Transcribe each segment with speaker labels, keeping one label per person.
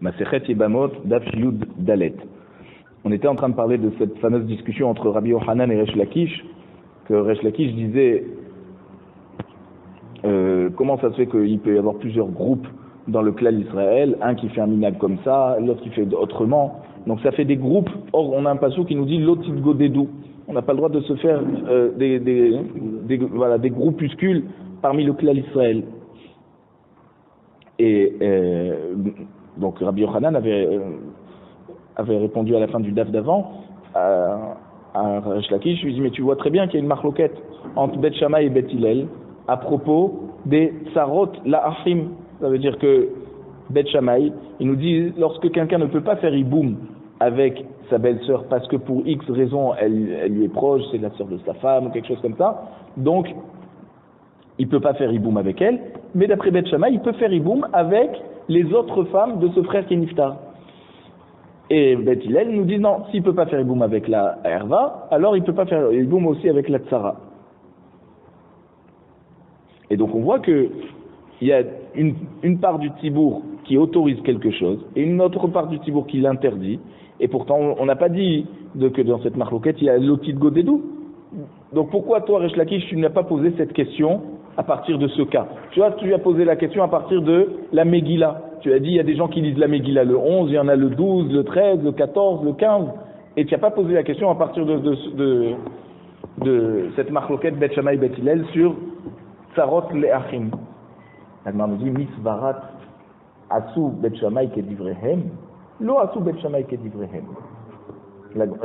Speaker 1: Masechet Yebamot, Daf Yud Dalet. On était en train de parler de cette fameuse discussion entre Rabbi Yochanan et Resh Lakish, que Resh Lakish disait comment ça se fait qu'il peut y avoir plusieurs groupes dans le clan d'Israël, un qui fait un minag comme ça, l'autre qui fait autrement, donc ça fait des groupes. Or on a un passage qui nous dit l'otit godedou, on n'a pas le droit de se faire des groupuscules parmi le clan d'Israël. Et donc Rabbi Yochanan avait répondu à la fin du daf d'avant à Resh Lakish. Je lui dis mais tu vois très bien qu'il y a une marloquette entre Bet Shammai et Bet Hillel à propos des Sarot La'achim. Ça veut dire que Bet Shammai, il nous dit lorsque quelqu'un ne peut pas faire Iboum avec sa belle-sœur parce que pour X raison elle lui est proche, c'est la sœur de sa femme ou quelque chose comme ça, donc il ne peut pas faire Iboum avec elle, mais d'après Bet Shammai, il peut faire Iboum avec les autres femmes de ce frère qui est Niftar. Et Bet Hillel nous dit non, s'il ne peut pas faire Iboum avec la Herva, alors il ne peut pas faire Iboum aussi avec la Tzara. Et donc on voit qu'il y a une part du Tibour qui autorise quelque chose, et une autre part du Tibour qui l'interdit, et pourtant on n'a pas dit que dans cette marloquette il y a l'otit godedou. Donc pourquoi toi, Resh Lakish, tu n'as pas posé cette question à partir de ce cas? Tu as posé la question à partir de la Megillah. Tu as dit, il y a des gens qui lisent la Megillah le 11, il y en a le 12, le 13, le 14, le 15, et tu n'as pas posé la question à partir de cette marloquette Bet Shammai Bet Hillel sur Sarot Le'achim. La Gemara nous dit, Misvarat Asu Bet Shammai Kedivrehem, Lo Asu Bet Shammai Kedivrehem.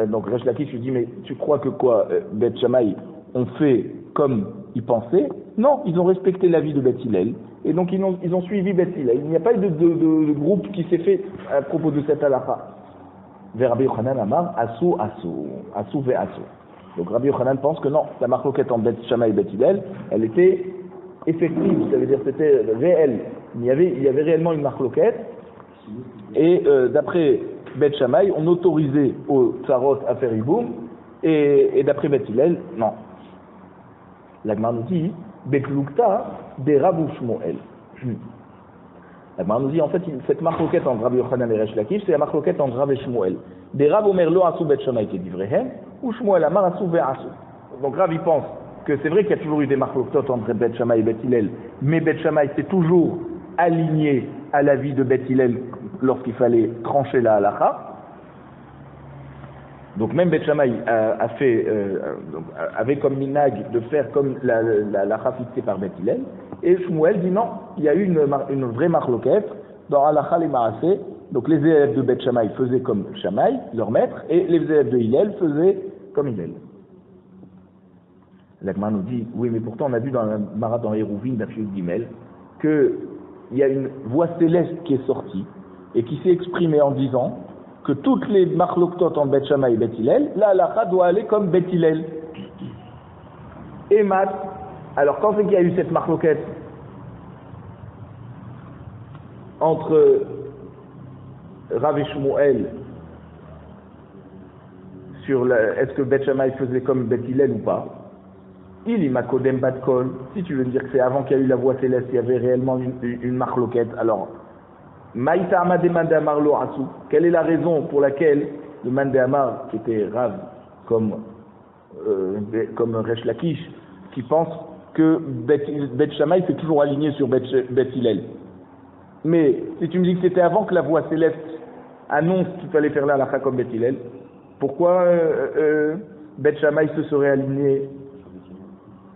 Speaker 1: Donc Resh Lakish lui dit, mais tu crois que quoi, Bet Shammai ont fait comme ils pensaient? Non, ils ont respecté l'avis de Bet Hillel, et donc ils ont suivi Bet Hillel. Il n'y a pas eu de groupe qui s'est fait à propos de cette halakha. Vers Rabbi Yochanan Amar, Asu ve Asu. Donc Rabbi Yochanan pense que non, la marloquette en Bet Shammai et Bet Hillel, elle était effective, ça veut dire c'était réel. Il y avait réellement une marloquette, et d'après Bet Shammai, on autorisait aux Tzarot à faire Iboum, et d'après Bet Hillel, non. La Gemara nous dit, Beklukta de Rav Shmuel. La Gemara nous dit, en fait, cette marloquette entre Rabbi Yochanan et Resh Lakish, c'est la marloquette entre Rav et Shmuel. Des Rav Omer lo asu Bet Shammai kedivrehem, ou Shmuel amar asu ve asu. Donc Rav, il pense que c'est vrai qu'il y a toujours eu des marloquettes entre Bet Shammai et Bet Hillel, mais Bet Shammai s'est toujours aligné à l'avis de Bet Hillel lorsqu'il fallait trancher la halakha. Donc même Bet Shammai avait comme minag de faire comme la halakha fixée par Bet Hillel, et Shmuel dit non, il y a eu une vraie marloquette dans halakha les maaseh. Donc les élèves de Bet Shammai faisaient comme Shammai, leur maître, et les élèves de Hillel faisaient comme Hillel. L'Agma nous dit, oui, mais pourtant on a vu dans la Mara dans Hérouvine d'Af Yud Gimel qu'il y a une voix céleste qui est sortie et qui s'est exprimée en disant que toutes les marloktot en Bet Shammai et Bet Hillel, la halakha doit aller comme Bet Hillel. Et Mat, alors quand c'est qu'il y a eu cette marloquette entre Rav et Shmuel sur est-ce que Bet Shammai faisait comme Bet Hillel ou pas? Il y m'a kodem bat kol. Si tu veux me dire que c'est avant qu'il y a eu la voix céleste, il y avait réellement une marloquette, alors Maïta Amad Mande Amar Lo Asu. Quelle est la raison pour laquelle le Mande Amar, qui était Rav comme Resh Lakish, qui pense que Bet Shammai s'est toujours aligné sur Bet Hillel? Mais si tu me dis que c'était avant que la voix céleste annonce qu'il fallait faire la halakha comme Bet Hillel, pourquoi Bet Shammai se serait aligné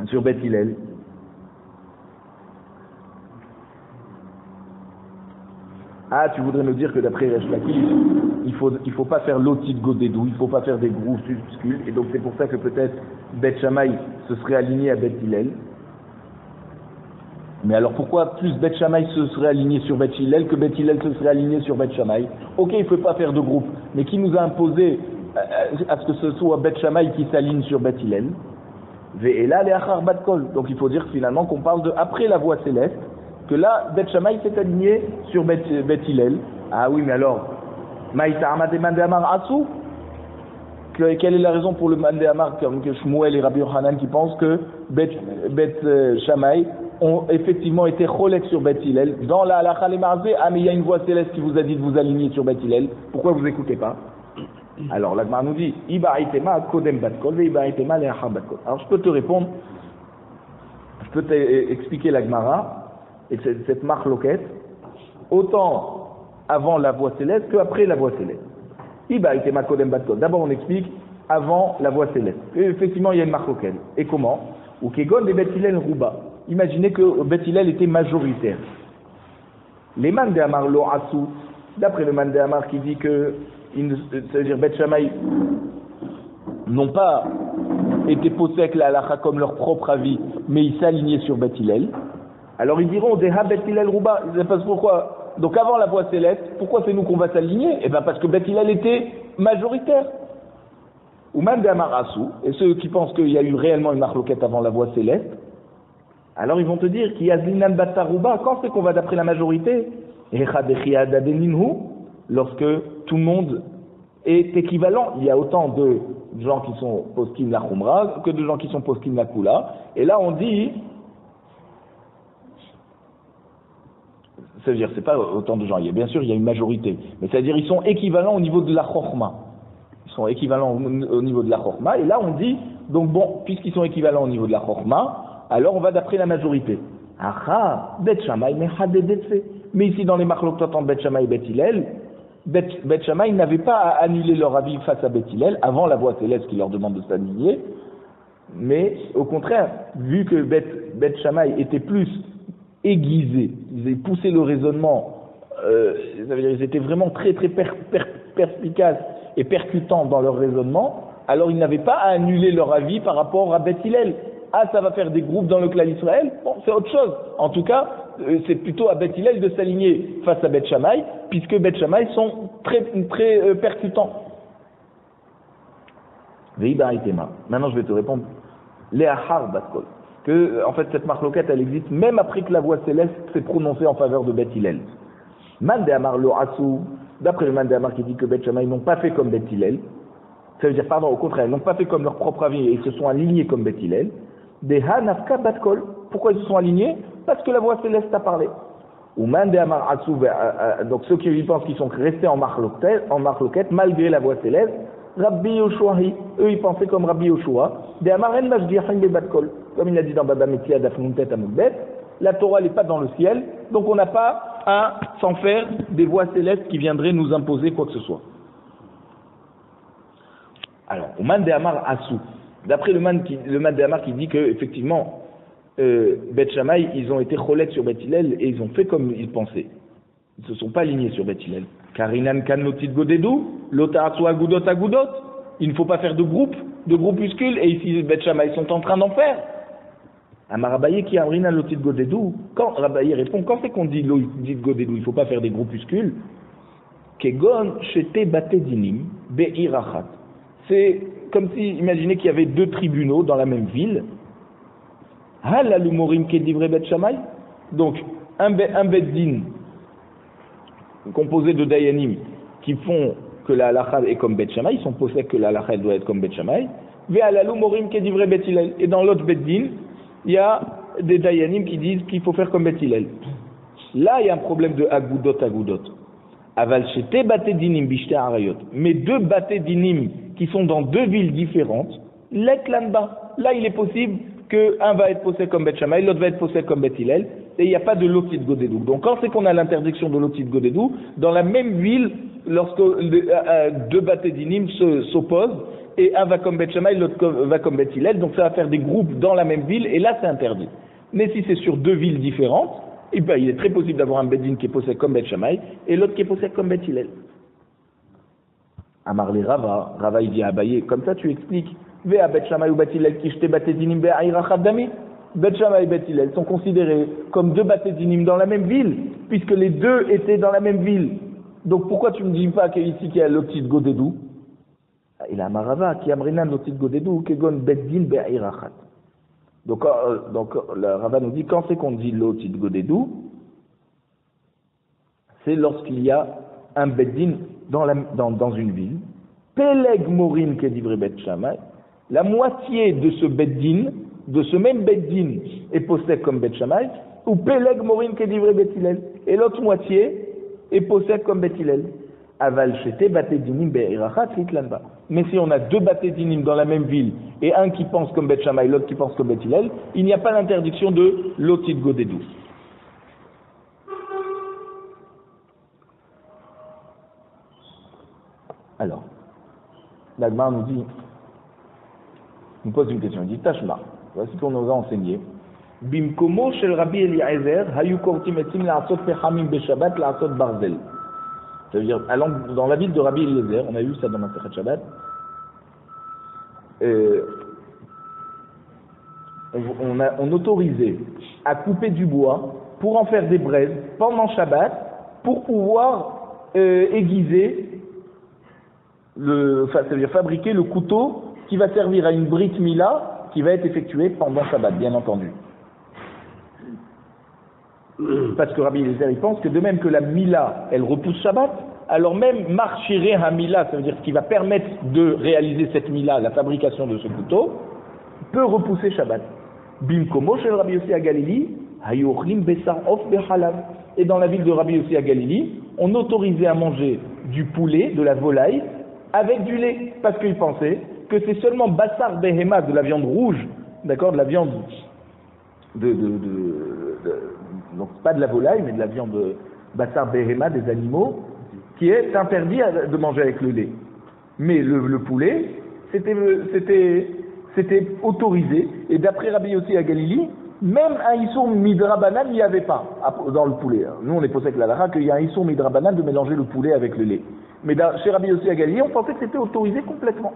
Speaker 1: sur Bet Hillel? Ah, tu voudrais me dire que d'après Resh Lakish, il faut pas faire l'otit godedou, il faut pas faire des groupuscules, et donc c'est pour ça que peut-être Bet Shammai se serait aligné à Bet Hillel. Mais alors pourquoi plus Bet Shammai se serait aligné sur Bet Hillel que Bet Hillel se serait aligné sur Bet Shammai? Ok, il ne faut pas faire de groupe, mais qui nous a imposé à ce que ce soit Bet Shammai qui s'aligne sur Bet Hillel? Ve'ela le'achar bat kol. Donc il faut dire finalement qu'on parle de après la voix céleste, que là Bet Shammai s'est aligné sur Bet Hillel. Ah oui, mais alors Maïta Amad et Mande Amar Asu. Quelle est la raison pour le Mande Amar que Shmuel et Rabbi Yochanan qui pensent que Bet Shammai ont effectivement été cholek sur Bet Hillel. Dans la halakha les marzé, ah mais il y a une voix céleste qui vous a dit de vous aligner sur Bet Hillel. Pourquoi vous n'écoutez pas? Alors la Gemara nous dit, Iba itema kodem bat kol, ve iba itema leachar bat kol. Alors je peux te répondre, je peux t'expliquer la Gemara et cette marloquette, autant avant la voix céleste qu'après la voix céleste. Iba itema kodem bat kol. D'abord on explique avant la voix céleste. Et effectivement il y a une marloquette. Et comment? Ou kegon de Bet Hillel rouba. Imaginez que Bet Hillel était majoritaire. Les man de Amar lo asou, d'après le man de Amar qui dit que, c'est-à-dire Bet Shammai, n'ont pas été posés avec la halakha comme leur propre avis, mais ils s'alignaient sur Bet Hillel. Alors ils diront, Deha Bet Hillel rouba. Ils savent pas pourquoi. Donc avant la voix céleste, pourquoi c'est nous qu'on va s'aligner? Eh bien parce que Bet Hillel était majoritaire. Ou man de Amar asou, et ceux qui pensent qu'il y a eu réellement une marloquette avant la voix céleste, alors ils vont te dire qu'il y a Zinan Batarouba, quand c'est qu'on va d'après la majorité? Lorsque tout le monde est équivalent. Il y a autant de gens qui sont poskim la Khumra que de gens qui sont poskim la Kula. Et là on dit, c'est-à-dire c'est pas autant de gens, bien sûr il y a une majorité, mais c'est-à-dire ils sont équivalents au niveau de la Chorma. Ils sont équivalents au niveau de la Chorma. Et là on dit, donc bon, puisqu'ils sont équivalents au niveau de la Chorma, alors on va d'après la majorité. Aha, Bet Shammai mechadedetse. Mais ici dans les marloquot entre Bet Shammai et Bet Hillel, Bet Shammai n'avait pas à annuler leur avis face à Bet Hillel avant la voix céleste qui leur demande de s'aligner, mais au contraire, vu que Bet Shammai était plus aiguisé, ils avaient poussé le raisonnement, ça veut dire ils étaient vraiment très très perspicaces et percutants dans leur raisonnement, alors ils n'avaient pas à annuler leur avis par rapport à Bet Hillel. Ah, ça va faire des groupes dans le clan Israël? Bon, c'est autre chose. En tout cas, c'est plutôt à Bet Hillel de s'aligner face à Bet Shammai, puisque Bet Shammai sont très percutants. Maintenant, je vais te répondre. Léachar Batkol. Que, en fait, cette marloquette, elle existe même après que la voix céleste s'est prononcée en faveur de Bet Hillel. Man de Amar lo asou. D'après le Man de Amar qui dit que Bet Shammai n'ont pas fait comme Bet Hillel. Ça veut dire, pardon, au contraire, ils n'ont pas fait comme leur propre avis et ils se sont alignés comme Bet Hillel. Des Hanafka Batkol. Pourquoi ils se sont alignés? Parce que la voix céleste a parlé. Ou Man de Amar asou. Donc ceux qui pensent qu'ils sont restés en marloquette, malgré la voix céleste, Rabbi Yoshuahi, eux ils pensaient comme Rabbi Yoshua, de Amaren Majdiachin be Batkol. Comme il a dit dans Baba Metzia d'Afnuntet à Moukbet, la Torah n'est pas dans le ciel, donc on n'a pas à s'en faire des voix célestes qui viendraient nous imposer quoi que ce soit. Alors, au Man de Amar Asou, d'après le man de Amar qui dit que effectivement, Bet Shammai, ils ont été cholek sur Bet Hillel et ils ont fait comme ils pensaient. Ils ne se sont pas alignés sur Bet Hillel. Karinan kan lotit godedou, lotaratsu agudot agudot. Il ne faut pas faire de groupuscules, et ici Bet Shammai sont en train d'en faire. Amar Abaye qui amrina lotit godedou. Quand Abaye répond, quand c'est qu'on dit lotit godedou, il ne faut pas faire des groupuscules. Kegon shete bate dinim be'irachat. C'est comme si, imaginez qu'il y avait deux tribunaux dans la même ville. Halalumorim kedivre Bet Shammai. Donc, un beddin composé de dayanim qui font que la halakha est comme Bet Shammai, ils sont posés que la halakha doit être comme Bet Shammai. Ve'alalumorim kedivre Bet Hillel. Et dans l'autre beddin, il y a des dayanim qui disent qu'il faut faire comme Bet Hillel. Là, il y a un problème de agudot. Aval shete bate dinim bishte arayot. Mais deux bate dinim qui sont dans deux villes différentes, l'etlanba. Là, il est possible qu'un va être posé comme Bet Shammai, l'autre va être posé comme Bet Hillel, et il n'y a pas de lotit godedou. Donc quand c'est qu'on a l'interdiction de lotit godedou, dans la même ville, lorsque deux bate dinim s'opposent, et un va comme Bet Shammai, l'autre va comme Bet Hillel, donc ça va faire des groupes dans la même ville, et là c'est interdit. Mais si c'est sur deux villes différentes, eh ben, il est très possible d'avoir un beddin qui est posé comme Bet Shammai, et l'autre qui est posé comme Bet Hillel. Amarli Rava il dit à Abaye, comme ça tu expliques, Vea Bet Shammai ou Bet Hillel qui jete bate dinim be'airachat dami. Bet Shammai et Bet Hillel sont considérés comme deux bate dinim dans la même ville, puisque les deux étaient dans la même ville. Donc pourquoi tu ne me dis pas qu'ici qu'il y a l'otit godedou? Il a Amarava qui amrina l'otit godedou kegon beddin be'airachat. Donc le Rava nous dit, quand c'est qu'on dit l'otit godedou, c'est lorsqu'il y a un beddin dans une ville, Peleg Morim Kedivre Bet Shammai, la moitié de ce beddin de ce même Beddin est possède comme Bet Shammai, ou Peleg Morin Kedivre Bet Hillel, et l'autre moitié est possède comme Bet Hillel. Aval Shete Batedinim Be'irachat Litlanba. Mais si on a deux Batedinim dans la même ville, et un qui pense comme Bet Shammai, l'autre qui pense comme Bet Hillel, il n'y a pas d'interdiction de l'Otit Godedou. Alors, l'Agmar nous pose une question, il dit Tashma, voici ce qu'on nous a enseigné. Bimkomo shel Rabbi Eliezer, hayu kortim etim la'asot pechamim beshabbat la'asot barzel. Ça veut dire, dans la ville de Rabbi Eliezer, on a vu ça dans Masechet Shabbat, on autorisait à couper du bois pour en faire des braises pendant Shabbat pour pouvoir aiguiser, ça veut dire fabriquer le couteau qui va servir à une brit mila qui va être effectuée pendant Shabbat, bien entendu. Parce que Rabbi Eliezer, il pense que de même que la mila, elle repousse Shabbat, alors même marchiré ha mila, ça veut dire ce qui va permettre de réaliser cette mila, la fabrication de ce couteau, peut repousser Shabbat. Bimkomo shel Rabbi Yossi à Galili, hayochlim besar of behalav. Et dans la ville de Rabbi Yossi à Galili, on autorisait à manger du poulet, de la volaille, avec du lait, parce qu'ils pensaient que c'est seulement basar behema, de la viande rouge, d'accord, de la viande donc pas de la volaille, mais de la viande basar behema, des animaux, qui est interdit de manger avec le lait. Mais le poulet, c'était autorisé, et d'après Rabbi Yossi à Galili, même un Issour Midrabanan, il n'y avait pas dans le poulet. Nous, on est posé avec la lara qu'il y a un Issour Midrabanan de mélanger le poulet avec le lait. Mais chez Rabbi Yossi à Galili, on pensait que c'était autorisé complètement.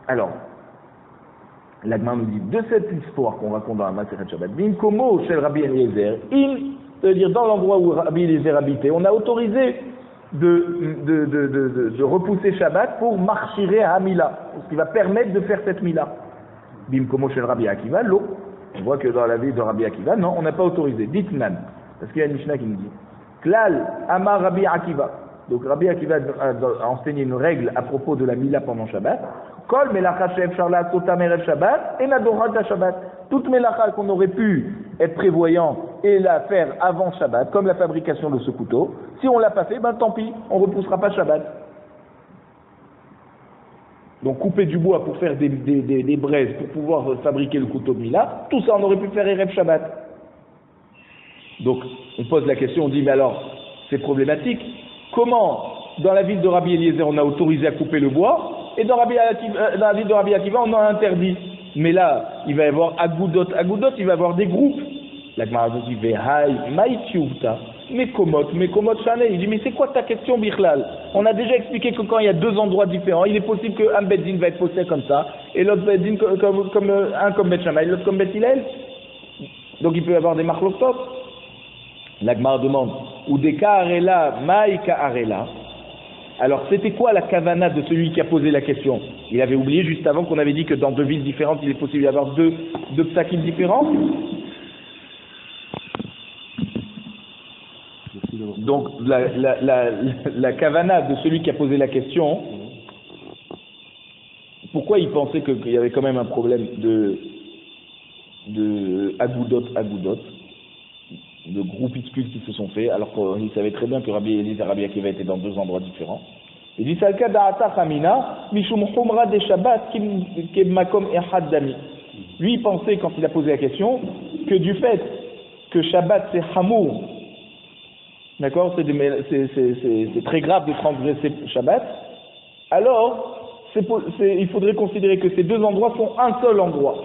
Speaker 1: Alors, l'Agmar nous dit, de cette histoire qu'on raconte dans la Masechet Shabbat, Bin Komo chez Rabbi Eliezer, c'est-à-dire dans l'endroit où Rabbi Eliezer habitait, on a autorisé de repousser Shabbat pour marchirer à Mila, ce qui va permettre de faire cette Mila. Bim Komo chez Rabbi Akiva, l'eau. On voit que dans la ville de Rabbi Akiva, non, on n'a pas autorisé. Ditnan, parce qu'il y a une Mishnah qui nous dit, Klal Amar Rabbi Akiva. Donc Rabbi Akiva a enseigné une règle à propos de la Mila pendant Shabbat. Kol melacha she'efshar la'asot erev Shabbat et nadorat Shabbat. Toute melacha qu'on aurait pu être prévoyant et la faire avant Shabbat, comme la fabrication de ce couteau, si on l'a pas fait, ben tant pis, on ne repoussera pas Shabbat. Donc couper du bois pour faire des braises, pour pouvoir fabriquer le couteau de Mila, tout ça on aurait pu faire erev Shabbat. Donc on pose la question, on dit mais alors c'est problématique. Comment dans la ville de Rabbi Eliezer on a autorisé à couper le bois et dans la ville de Rabbi Akiva on en a interdit? Mais là il va y avoir agoudot, il va y avoir des groupes. La Gemara dit Vehai Maïtiouta, mais komot Shane. Il dit mais c'est quoi ta question Bichlal? On a déjà expliqué que quand il y a deux endroits différents, il est possible qu'un Beddin va être posé comme ça et l'autre Beddin un comme Bet Shammai, l'autre comme Bet Hillel. Donc il peut y avoir des marloktot. La Gemara demande ou des Ka'arela, Maïka Arela. Alors c'était quoi la kavana de celui qui a posé la question? Il avait oublié juste avant qu'on avait dit que dans deux villes différentes, il est possible d'avoir deux psakim différents. Donc la kavana de celui qui a posé la question, pourquoi il pensait qu'il y avait quand même un problème de agoudot, de groupuscules qui se sont faits, alors qu'il savait très bien que Rabbi Eliezer et Rabbi Akiva étaient dans deux endroits différents. Il dit Salka da'ata chamina mishum humra de Shabbat kim makom ehad dami. Lui il pensait quand il a posé la question que du fait que Shabbat c'est hamour, d'accord, c'est très grave de transgresser Shabbat, alors il faudrait considérer que ces deux endroits sont un seul endroit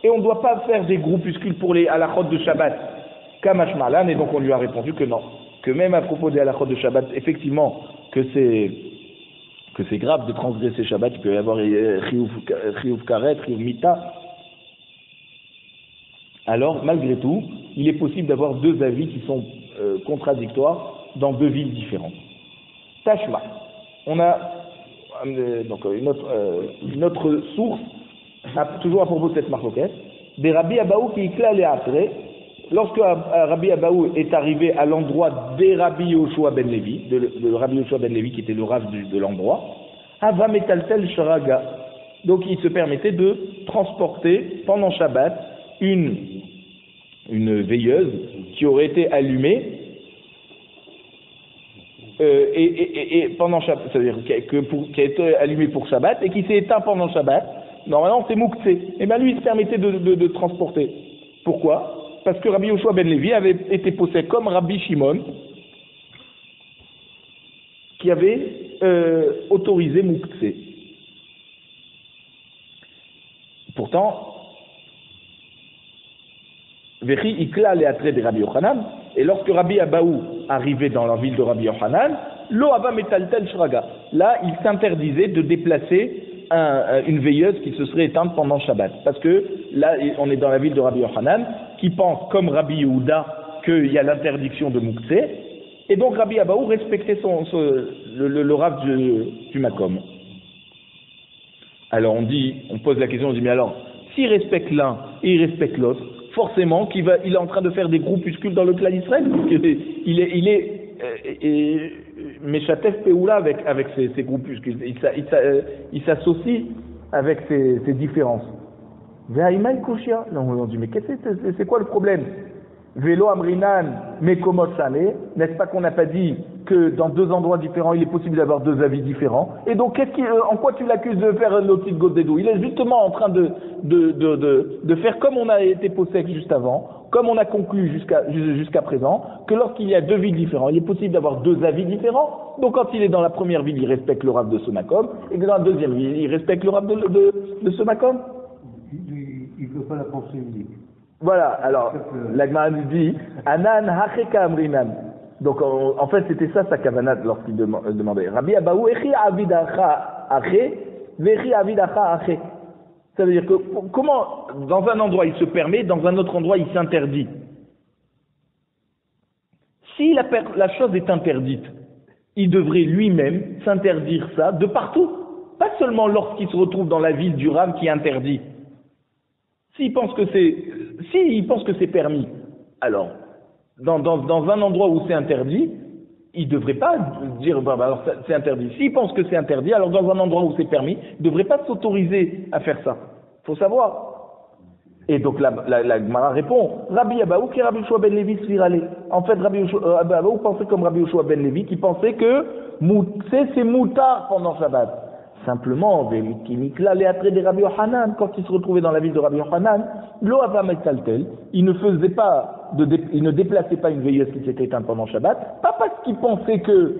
Speaker 1: et on ne doit pas faire des groupuscules pour les halachot de Shabbat. Kamash Malan, et donc on lui a répondu que non, que même à propos des halachot de Shabbat, effectivement, que c'est grave de transgresser Shabbat, il peut y avoir chiyuv karet, chiyuv mita. Alors, malgré tout, il est possible d'avoir deux avis qui sont contradictoires dans deux villes différentes. Tashma, on a donc une autre source, toujours à propos de cette marloquette, des Rabbi Abaou qui éclatent les après. Lorsque Rabbi Abaou est arrivé à l'endroit des Rabbi Yoshua ben Levi, de Rabbi Yoshua ben Levi qui était le rav de l'endroit, Ava metaltel sharaga, Donc il se permettait de transporter pendant Shabbat une veilleuse qui aurait été allumée et pendant Shabbat, c'est-à-dire qui a été allumée pour Shabbat et qui s'est éteint pendant Shabbat. Normalement c'est Mouktsé. Et bien lui il se permettait de transporter. Pourquoi? Parce que Rabbi Yoshua ben Levi avait été possédé comme Rabbi Shimon qui avait autorisé Mouktsé. Pourtant, Vechi Ikla les attraits de Rabbi Yochanan, et lorsque Rabbi Abaou arrivait dans la ville de Rabbi Yochanan, Lo Ava Metaltel Shraga. Là, il s'interdisait de déplacer une veilleuse qui se serait éteinte pendant Shabbat. Parce que là, on est dans la ville de Rabbi Yochanan, qui pense, comme Rabbi Yehuda, qu'il y a l'interdiction de Mouktsé, et donc Rabbi Abaou respectait le Rav du Makom. Alors on pose la question, on dit, mais alors, s'il respecte l'un et il respecte l'autre, forcément il est en train de faire des groupuscules dans le clan d'Israël, il est Meshatef Peoula avec ces groupuscules, il s'associe avec ces différences. Ve'aïmaï Kushia, on dit, mais c'est quoi le problème? Vélo Amrinan, Mekomot Shane, n'est-ce pas qu'on n'a pas dit que dans deux endroits différents, il est possible d'avoir deux avis différents? Et donc, en quoi tu l'accuses de faire un autre Godédou? Il est justement en train de faire comme on a été possèque juste avant, comme on a conclu jusqu'à présent, que lorsqu'il y a deux villes différentes, il est possible d'avoir deux avis différents. Donc, quand il est dans la première ville, il respecte le Rav de ce Makom, et que dans la deuxième ville, il respecte le Rav de ce Makom.
Speaker 2: Il ne veut pas la pensée unique.
Speaker 1: Voilà, alors, la Gemara nous dit, Anan hacheka amrinan. Donc, en fait, c'était ça sa kavanat lorsqu'il demandait. Rabbi Abaou, echi avidacha ache, vechi avidacha ache. Ça veut dire que, comment, dans un endroit il se permet, dans un autre endroit il s'interdit. Si la chose est interdite, il devrait lui-même s'interdire ça de partout. Pas seulement lorsqu'il se retrouve dans la ville du Rav qui est interdit. S'il pense que c'est permis, alors, dans un endroit où c'est interdit, il ne devrait pas dire, alors c'est interdit. S'il pense que c'est interdit, alors dans un endroit où c'est permis, il ne devrait pas s'autoriser à faire ça. Il faut savoir. Et donc la Gemara répond, Rabbi Abaou qui est Rabbi Yoshua ben Levi Svirale. En fait, Rabbi Abaou pensait comme Rabbi Yoshua ben Levi, qui pensait que c'est moutard pendant Shabbat. Simplement, quand il se retrouvait dans la ville de Rabbi Yochanan, il ne déplaçait pas une veilleuse qui s'était éteinte pendant Shabbat, pas parce qu'il pensait que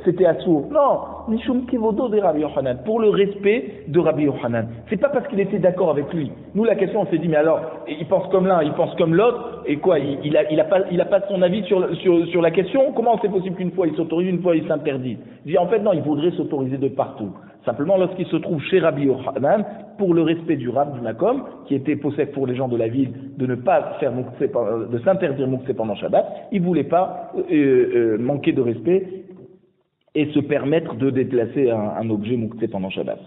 Speaker 1: c'était assourd. Non, Nishum Kivodo de Rabbi Yochanan, pour le respect de Rabbi Yochanan. C'est pas parce qu'il était d'accord avec lui. Nous, la question, on s'est dit, mais alors, il pense comme l'un, il pense comme l'autre, et quoi, il a pas son avis sur la question. Comment c'est possible qu'une fois il s'autorise, une fois il s'interdit? Je dis, en fait, non, il voudrait s'autoriser de partout. Simplement, lorsqu'il se trouve chez Rabbi Yochanan, pour le respect du Rav du Makom, qui était possède pour les gens de la ville de ne pas faire Mouktsé, de s'interdire Mouktsé pendant Shabbat, il voulait pas manquer de respect et se permettre de déplacer un objet Mouktsé pendant Shabbat.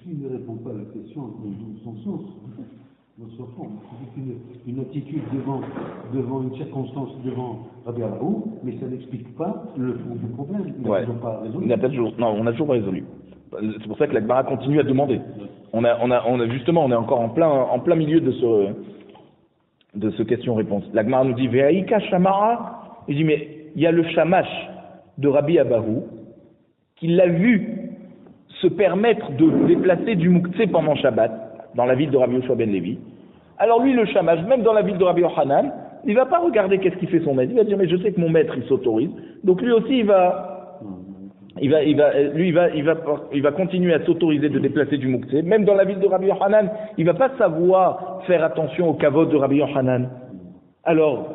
Speaker 2: S'il ne répond pas à la question dans son sens, dans son fond, c'est une attitude devant une circonstance, devant Rabbi Abaou, mais ça n'explique pas le fond du problème. Pas résolu.
Speaker 1: On a toujours pas résolu. C'est pour ça que la Gemara continue à demander. On a justement, on est encore en plein milieu de ce question-réponse. La Gemara nous dit Ve'aïka Shamara. Il dit, mais il y a le Shamash de Rabbi Abaou qui l'a vu se permettre de déplacer du Mouktsé pendant Shabbat dans la ville de Rabbi Yoshua ben Levi. Alors lui, le Shamash, même dans la ville de Rabbi Yochanan, il va pas regarder qu'est-ce qu'il fait son maître. Il va dire, mais je sais que mon maître, il s'autorise. Donc lui aussi, il va continuer à s'autoriser de déplacer du Mouktsé. Même dans la ville de Rabbi Yochanan, il va pas savoir faire attention au kavod de Rabbi Yochanan. Alors,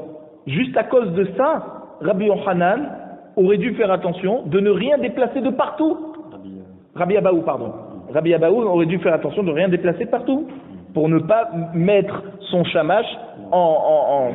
Speaker 1: juste à cause de ça, Rabbi Yochanan aurait dû faire attention de ne rien déplacer de partout. Rabbi Abaou, pardon. Rabbi Abaou aurait dû faire attention de ne rien déplacer de partout, pour ne pas mettre son shamash en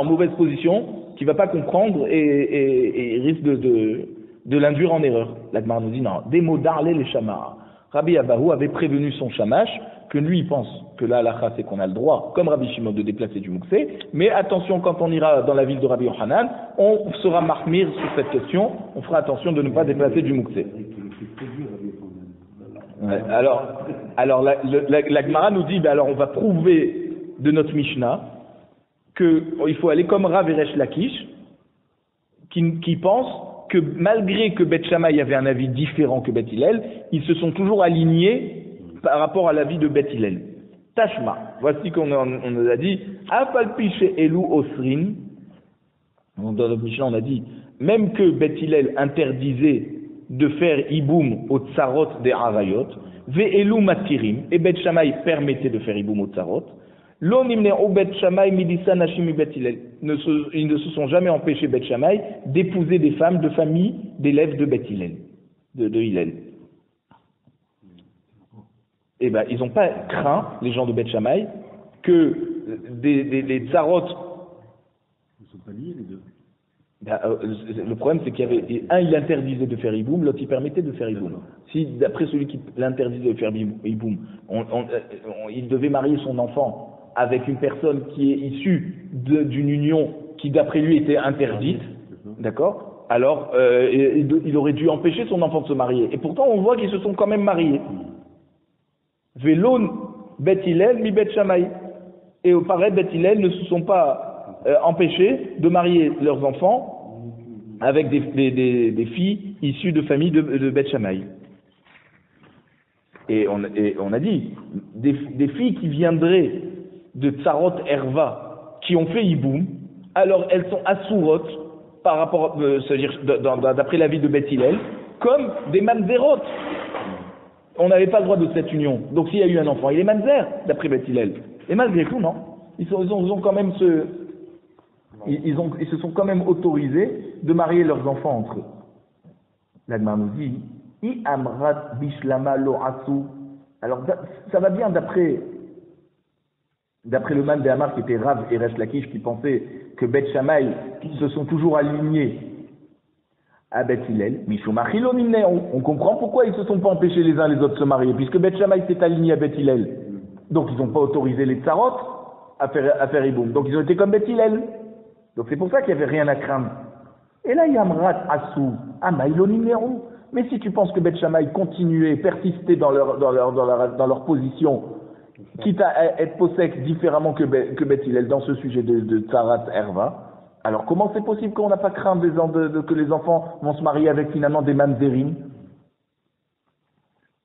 Speaker 1: mauvaise position, qui va pas comprendre et risque de l'induire en erreur. La Gemara nous dit non, des mots d'arler les chamars. Rabbi Abaou avait prévenu son shamash que lui il pense que la halakha c'est qu'on a le droit, comme Rabbi Shimon, de déplacer du Mouktsé, mais attention, quand on ira dans la ville de Rabbi Yochanan, on sera mahmir sur cette question, on fera attention de ne pas déplacer du Mouktsé. Alors la Gemara nous dit, ben alors on va prouver de notre Mishnah qu'il faut aller comme Rav et Resh Lakish, qui pensent que malgré que Beth Shammai avait un avis différent que Beth Hillel, ils se sont toujours alignés par rapport à l'avis de Beth Hillel. Tashma, voici qu'on nous a dit, Afal Piche Elu Osrin, dans notre Mishnah on a dit, même que Beth Hillel interdisait de faire Iboum au Tsarot des Arayot, Ve'elu Matirim, et Beth Shammai permettait de faire Iboum au Tsarot, Lo nimne'u Beth Shammai midisa nashim mi Beth Hillel. Ils ne se sont jamais empêchés, Beth Shammai, d'épouser des femmes de famille d'élèves de Beth Hillel, de Hillel. Eh ben, ils n'ont pas craint, les gens de Beth Shammai, que les tsarot.
Speaker 2: Ils ne sont pas liés, les deux.
Speaker 1: Le problème, c'est qu'il y avait un, il interdisait de faire Iboum, l'autre, il permettait de faire Iboum. Si, d'après celui qui l'interdisait de faire Iboum, il devait marier son enfant avec une personne qui est issue d'une union qui, d'après lui, était interdite, d'accord? Alors, il aurait dû empêcher son enfant de se marier. Et pourtant, on voit qu'ils se sont quand même mariés. Velon Beth Hillel mi Beth Shammai. Et au pareil, Beth Hillel ne se sont pas empêchés de marier leurs enfants avec des filles issues de familles de Beth Shammai. Et on a dit, des filles qui viendraient de Tsarot Erva, qui ont fait Iboum, alors elles sont assourot par rapport, c'est-à-dire d'après l'avis de Beth Hillel, comme des mamzerot. On n'avait pas le droit de cette union. Donc s'il y a eu un enfant, il est mamzer, d'après Beth Hillel. Et malgré tout, non. Ils se sont quand même autorisés de marier leurs enfants entre eux. L'Agmar nous dit, I amrat bishlama lo asu. Alors ça va bien d'après le man de Hamar qui était Rav et Resh Lakish qui pensaient que Beth Shammai se sont toujours alignés à Beth Hillel. On comprend pourquoi ils se sont pas empêchés les uns les autres de se marier, puisque Beth Shammai s'est aligné à Beth Hillel. Donc ils n'ont pas autorisé les tsarot à faire Iboum. Donc ils ont été comme Beth Hillel. Donc c'est pour ça qu'il n'y avait rien à craindre. Et là, Yamrat Asou, Amaïlonim. Mais si tu penses que Beth Shammai continuait, persistait dans leur position, quitte à être possèque différemment que Beth Hillel dans ce sujet de Tsarat Erva, alors comment c'est possible qu'on n'a pas craint que les enfants vont se marier avec finalement des mamzerim?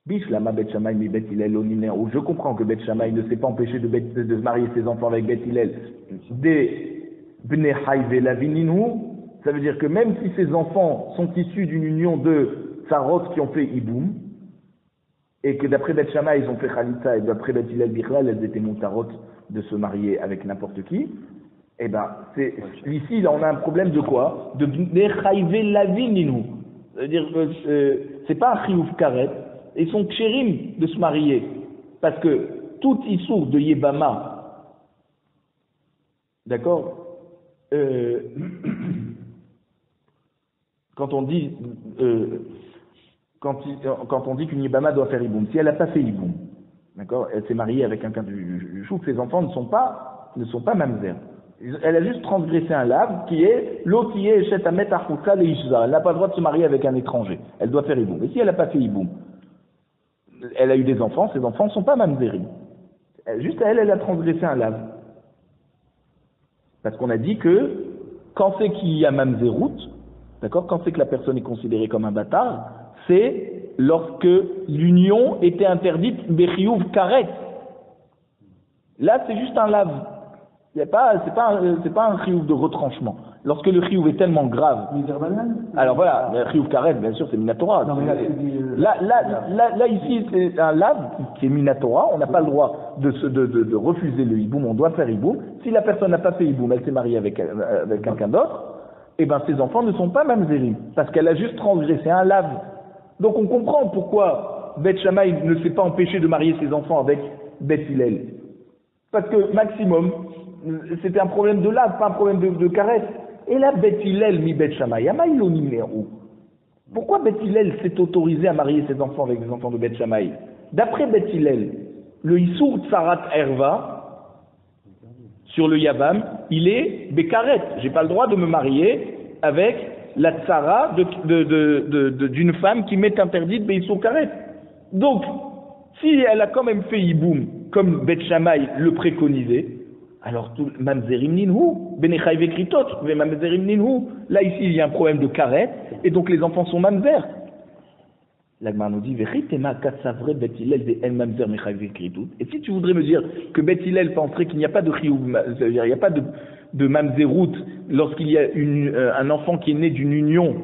Speaker 1: Bishlama Beth Shammai mi Beth Hillel onineu. Je comprends que Beth Shammai ne s'est pas empêché de marier ses enfants avec Beth Hillel. Des bnei Hayve lavininu. Ça veut dire que même si ces enfants sont issus d'une union de tsarot qui ont fait Iboum, et que d'après Beth Shammai ils ont fait Khalitza, et d'après Beth Hillel Bichlal, elles étaient montarot de se marier avec n'importe qui, eh ben, ici, là, on a un problème de quoi? De Bnei Lavininu. C'est-à-dire que c'est pas un chiyuv karet, ils sont kshérim de se marier. Parce que tout issour de Yébama, d'accord? Quand on dit qu'une Yébama doit faire Iboum, si elle n'a pas fait Iboum, d'accord? Elle s'est mariée avec quelqu'un du chouk, ses enfants ne sont pas mamzer. Elle a juste transgressé un lave qui est l'eau qui est Shetamet Achouka le Ishza. Elle n'a pas le droit de se marier avec un étranger. Elle doit faire Iboum. Et si elle n'a pas fait Iboum, elle a eu des enfants, ses enfants ne sont pas mamzerim. Juste elle a transgressé un lave. Parce qu'on a dit que quand c'est qu'il y a mamzerout, d'accord, quand c'est que la personne est considérée comme un bâtard, c'est lorsque l'union était interdite bechiyuv karet. Là, c'est juste un lave. C'est pas un chiyuv de retranchement. Lorsque le chiyuv est tellement grave. Alors voilà, le chiyuv karet, bien sûr, c'est minatora. Là, ici, c'est un lave qui est minatora. On n'a pas le droit de refuser le hiboum. On doit faire hiboum. Si la personne n'a pas fait hiboum, elle s'est mariée avec quelqu'un d'autre, eh ben, ses enfants ne sont pas mamzerim. Parce qu'elle a juste transgressé un lave. Donc on comprend pourquoi Beth Shammai ne s'est pas empêché de marier ses enfants avec Beth Hillel. Parce que maximum, c'était un problème de lave, pas un problème de caresse. Et là, Beth Hillel mi Beth Shammai, pourquoi Beth Hillel s'est autorisé à marier ses enfants avec des enfants de Beth Shammai? D'après Beth Hillel, le Issour Tsarat Erva, sur le Yavam, il est Bekaret. J'ai pas le droit de me marier avec la Tsara d'une femme qui m'est interdite Beissour Karet. Donc, si elle a quand même fait Iboum, comme Bet Shammai le préconisait, alors tout Mamzerim Ninhu, Benechai Vekritot, Mamzerim Ninhu. Là, ici, il y a un problème de karet, et donc les enfants sont Mamzer. L'Agmar nous dit, Vechitema Katsavre Bet Hillel de En Mamzer Mechai Vekritot. Et si tu voudrais me dire que Bet Hillel penserait qu'il n'y a pas de chiyuv, c'est-à-dire il n'y a pas de Mamzerout lorsqu'il y a un enfant qui est né d'une union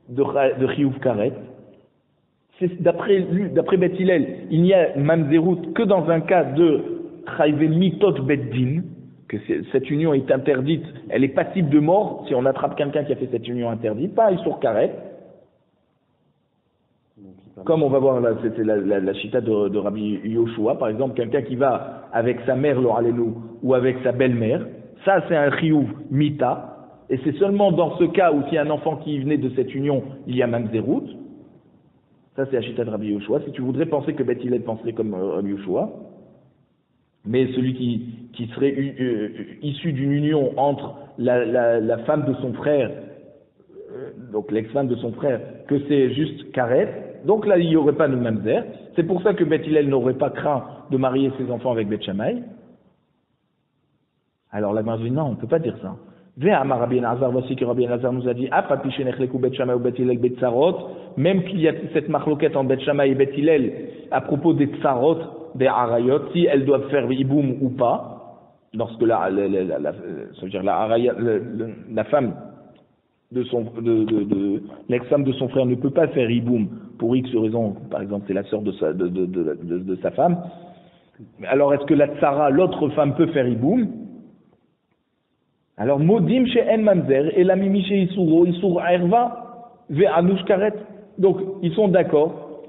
Speaker 1: de chiyuv karet, d'après Bet Hillel, il n'y a Mamzerout que dans un cas de Chayve Mitot Beddin, que cette union est interdite, elle est passible de mort si on attrape quelqu'un qui a fait cette union interdite, pas un Issour Karet. Comme on va voir là, c'était la chita de Rabbi Yoshua, par exemple, quelqu'un qui va avec sa mère, l'Oralenu, ou avec sa belle-mère, ça c'est un chiyuv mita, et c'est seulement dans ce cas où s'il y a un enfant qui venait de cette union, il y a Mamzerout. Ça, c'est la chita de Rabbi Yoshua. Si tu voudrais penser que Beth Hillel penserait comme Rabbi Yoshua, mais celui qui serait issu d'une union entre la femme de son frère, donc l'ex-femme de son frère, que c'est juste karet, donc là, il n'y aurait pas de mamzer. C'est pour ça que Beth Hillel n'aurait pas craint de marier ses enfants avec Beth Shammai. Alors la mère dit non, on ne peut pas dire ça. Rabbi Elazar, voici que Rabbi Elazar nous a dit, même qu'il y a cette marloquette en Beth Shammai et Beth Hillel à propos des tsarot, des harayot, si elles doivent faire iboum ou pas, lorsque la femme de l'ex-femme de son frère ne peut pas faire iboum pour X raison, par exemple c'est la sœur de sa femme, alors est-ce que la tsara, l'autre femme, peut faire iboum? Alors, modim chez en mamzer, et la mimi chez Issouro, Issour erva, ve anouch karet. Donc, ils sont d'accord,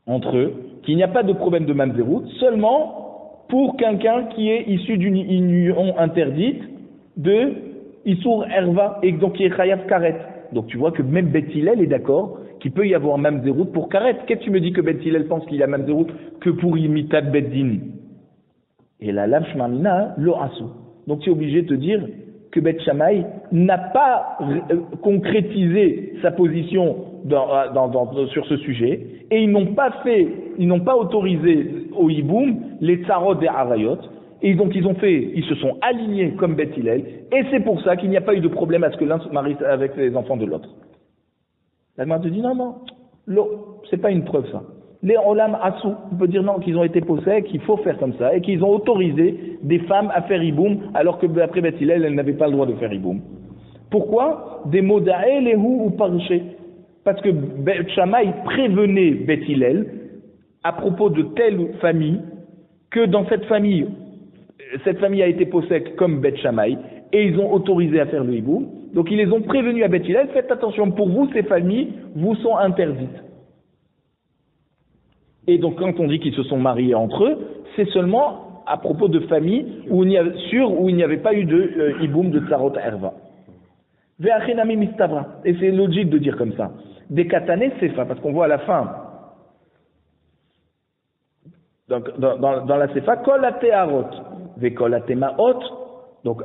Speaker 1: entre eux, qu'il n'y a pas de problème de mamzerout, seulement pour quelqu'un qui est issu d'une union interdite de Issour erva, et donc qui est chayav karet. Donc, tu vois que même Beth Hillel est d'accord qu'il peut y avoir mamzerout pour karet. Qu'est-ce que tu me dis que Beth Hillel pense qu'il y a mamzerout que pour imitat beddin? Et la lave shmamina lo asu. Donc tu es obligé de te dire que Beth Shammai n'a pas concrétisé sa position sur ce sujet, et ils n'ont pas autorisé au hiboum les tsarot des harayot, et donc ils se sont alignés comme Beth Hillel, et c'est pour ça qu'il n'y a pas eu de problème à ce que l'un se marie avec les enfants de l'autre. La mère te dit non, c'est pas une preuve ça. Les olam assou, on peut dire non, qu'ils ont été posés, qu'il faut faire comme ça, et qu'ils ont autorisé des femmes à faire iboum, alors que d'après Beth Hillel, elles n'avaient pas le droit de faire iboum. Pourquoi? Des modae, lehu ou parché. Parce que Beth Shammai prévenait Beth Hillel à propos de telle famille, que dans cette famille a été posée comme Beth Shammai, et ils ont autorisé à faire le iboum. Donc ils les ont prévenus à Beth Hillel, faites attention, pour vous, ces familles vous sont interdites. Et donc, quand on dit qu'ils se sont mariés entre eux, c'est seulement à propos de familles où il n'y avait pas eu de hiboum de tsarot erva. Ve'achenami mistabra. Et c'est logique de dire comme ça. Des katané sefa, parce qu'on voit à la fin. Donc, dans la sefa, kol ateharot, ve'kol atemaot. Donc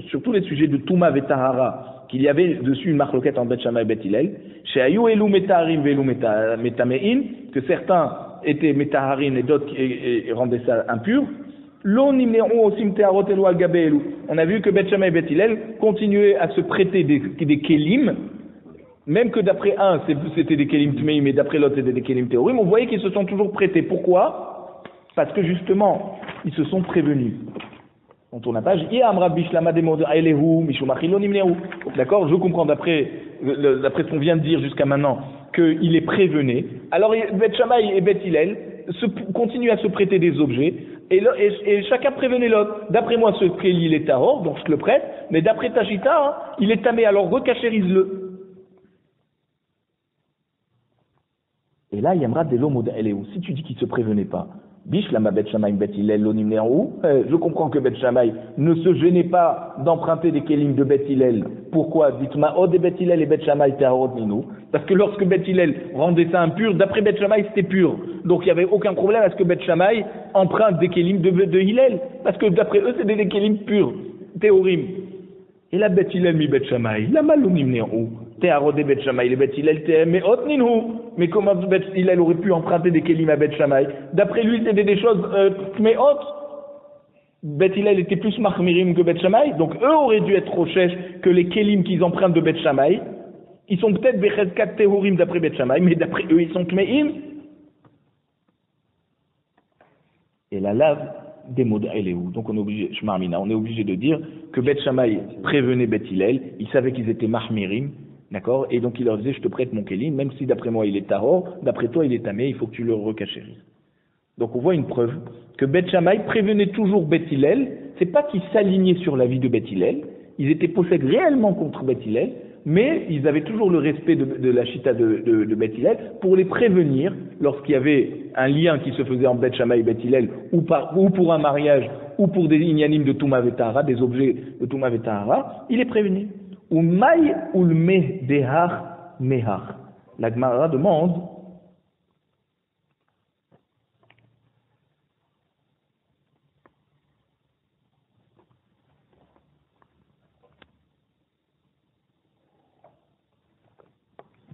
Speaker 1: sur tous les sujets de Touma et Tahara, qu'il y avait dessus une marloquette en Beth Shammai et Beth Hillel, chez Ayou Elou Metaharim Velou Metamein, que certains étaient Metaharim et d'autres rendaient ça impur, Lo Nimneron Osim Teharot Elou Al Gabe Elou. On a vu que Beth Shammai et Beth Hillel continuaient à se prêter des kelim, même que d'après un c'était des kelim Tmeim et d'après l'autre c'était des kelim Teorim, on voyait qu'ils se sont toujours prêtés. Pourquoi? Parce que justement, ils se sont prévenus. On tourne la page. D'accord, je comprends d'après ce qu'on vient de dire jusqu'à maintenant qu'il est prévenu. Alors Beth Shammai et Beth Hillel continuent à se prêter des objets et chacun prévenait l'autre. D'après moi, ce Kéli il est tahor, donc je te le prête, mais d'après Tachita, il est tamé, alors recachérise-le. Et là, Yamra Delo Moda Eleu. Si tu dis qu'il ne se prévenait pas, Bishlama Bet Shammai Bet Hillel Lonimneru, je comprends que Bet Shammai ne se gênait pas d'emprunter des kelim de Bet Hillel. Pourquoi? Dites-moi, oh, des Bet Hillel et Bet Shammai Teharot Ninu. Parce que lorsque Bet Hillel rendait ça impur, d'après Bet Shammai c'était pur. Donc il n'y avait aucun problème à ce que Bet Shammai emprunte des kelim de Hillel. Parce que d'après eux c'était des kelim purs, théorim. Et la Bet Hillel mi Bet Shammai, la malonimneru. Teharot de Bet Shammai, les Bet Hillel, Meot Ninhu. Mais comment Bet Hillel aurait pu emprunter des Kelim à Bet Shammai? D'après lui, c'était des choses Meot. Bet Hillel était plus Mahmirim que Bet Shammai, donc eux auraient dû être Rochesh que les Kelim qu'ils empruntent de Bet Shammai. Ils sont peut-être Becheskat Tehurim d'après Bet Shammai, mais d'après eux, ils sont Tmeim. Et la lave des mots d'Eléou. Donc on est obligé, Shmarmina, on est obligé de dire que Bet Shammai prévenait Bet Hillel, il savait qu'ils étaient Mahmirim, d'accord, et donc il leur disait je te prête mon Kelim, même si d'après moi il est Tahor, d'après toi il est Tamé, il faut que tu le recachérisses. Donc on voit une preuve que Bet Shammai prévenait toujours Bet Hillel, c'est pas qu'ils s'alignaient sur la vie de Bet Hillel, ils étaient possèdés réellement contre Bet Hillel, mais ils avaient toujours le respect de la chita de Bet Hillel pour les prévenir lorsqu'il y avait un lien qui se faisait en Bet Shammai et Bet Hillel, ou pour un mariage, ou pour des inyanim de Touma Vetahara, des objets de Touma Vetahara, il est prévenu. Ou Maï ou le Meh Dehar Mehar. La Gemara demande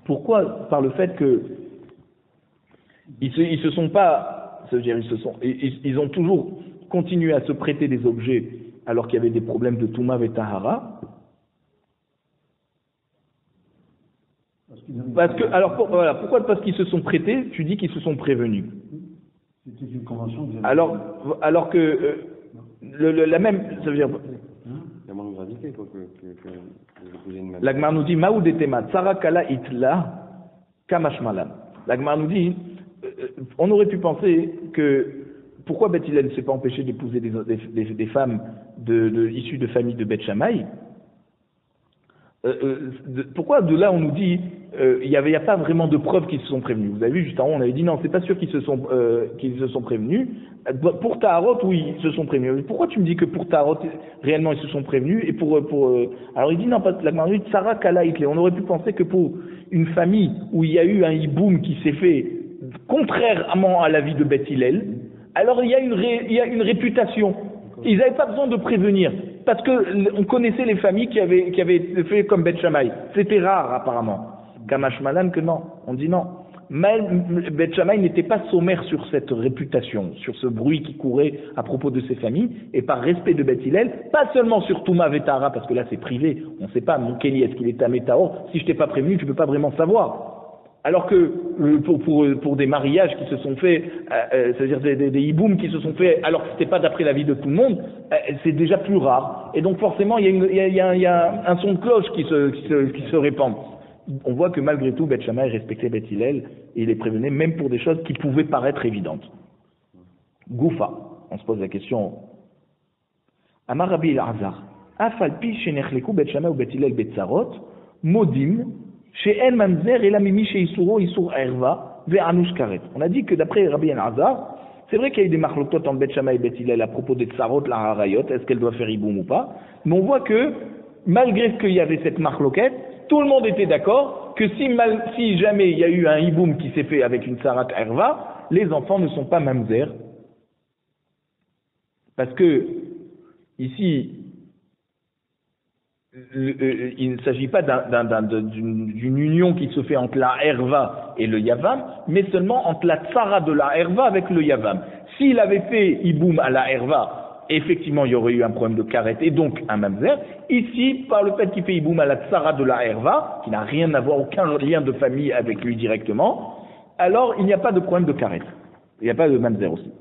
Speaker 1: pourquoi, par le fait que ils se sont pas, c'est-à-dire ils ont toujours continué à se prêter des objets alors qu'il y avait des problèmes de Touma et Tahara. Parce que, alors, voilà, pourquoi? Parce qu'ils se sont prêtés, tu dis qu'ils se sont prévenus.
Speaker 2: C'était une convention.
Speaker 1: Alors que la même, ça veut dire.
Speaker 3: Il y a moins de gravité, quoi,
Speaker 1: La Gemara nous dit Maoud etema tsara kala itla kamashmalan. La Gemara nous dit on aurait pu penser que pourquoi Bet Hillel ne s'est pas empêché d'épouser des femmes issues de familles de Bet Shammai. Pourquoi de là on nous dit il n'y a pas vraiment de preuves qu'ils se sont prévenus. Vous avez vu juste avant on avait dit non c'est pas sûr qu'ils se sont prévenus. Pour Taharot oui ils se sont prévenus. Pourquoi tu me dis que pour Taharot réellement ils se sont prévenus et pour alors il dit non parce que la Gemara dit Tsara Kala Hitler. On aurait pu penser que pour une famille où il y a eu un hiboum qui s'est fait contrairement à l'avis de Bet Hillel, alors il y a une réputation. Ils n'avaient pas besoin de prévenir. Parce que on connaissait les familles qui avaient fait comme Bet Shammai. C'était rare apparemment. Kamash Malan que non. On dit non. Bet Shammai n'était pas sommaire sur cette réputation, sur ce bruit qui courait à propos de ces familles, et par respect de Bet Hillel, pas seulement sur Touma Vetahara, parce que là c'est privé, on ne sait pas, mon Kenny, est-ce qu'il est à Métaor, si je t'ai pas prévenu, tu peux pas vraiment savoir. Alors que pour des mariages qui se sont faits, c'est-à-dire des hiboums qui se sont faits alors que c'était pas d'après l'avis de tout le monde, c'est déjà plus rare. Et donc forcément il y a un son de cloche qui se répand. On voit que malgré tout Bet Shammai respectait Bet Hillel et il les prévenait même pour des choses qui pouvaient paraître évidentes. Goufa, on se pose la question. Amar Rabbi Elazar, afal pi shenechleku Bet Shammai ou Bet Hillel betzarot modim. Chez El Mamzer et la Mimi chez Issouro, Issour Erva, Ve'anush Karet. On a dit que d'après Rabbi Elazar, c'est vrai qu'il y a eu des marlotot entre Bet Shammai et Bet Hillel à propos des tsarot, la harayot, est-ce qu'elle doit faire iboum ou pas, mais on voit que, malgré qu'il y avait cette marloquette, tout le monde était d'accord que si jamais il y a eu un iboum qui s'est fait avec une tsarat erva, les enfants ne sont pas mamzer. Parce que, ici, il ne s'agit pas d'une union qui se fait entre la herva et le yavam, mais seulement entre la tsara de la herva avec le yavam. S'il avait fait iboum à la herva, effectivement il y aurait eu un problème de karet et donc un mamzer. Ici, par le fait qu'il fait iboum à la tsara de la herva, qui n'a rien à voir, aucun lien de famille avec lui directement, alors il n'y a pas de problème de karet. Il n'y a pas de mamzer aussi.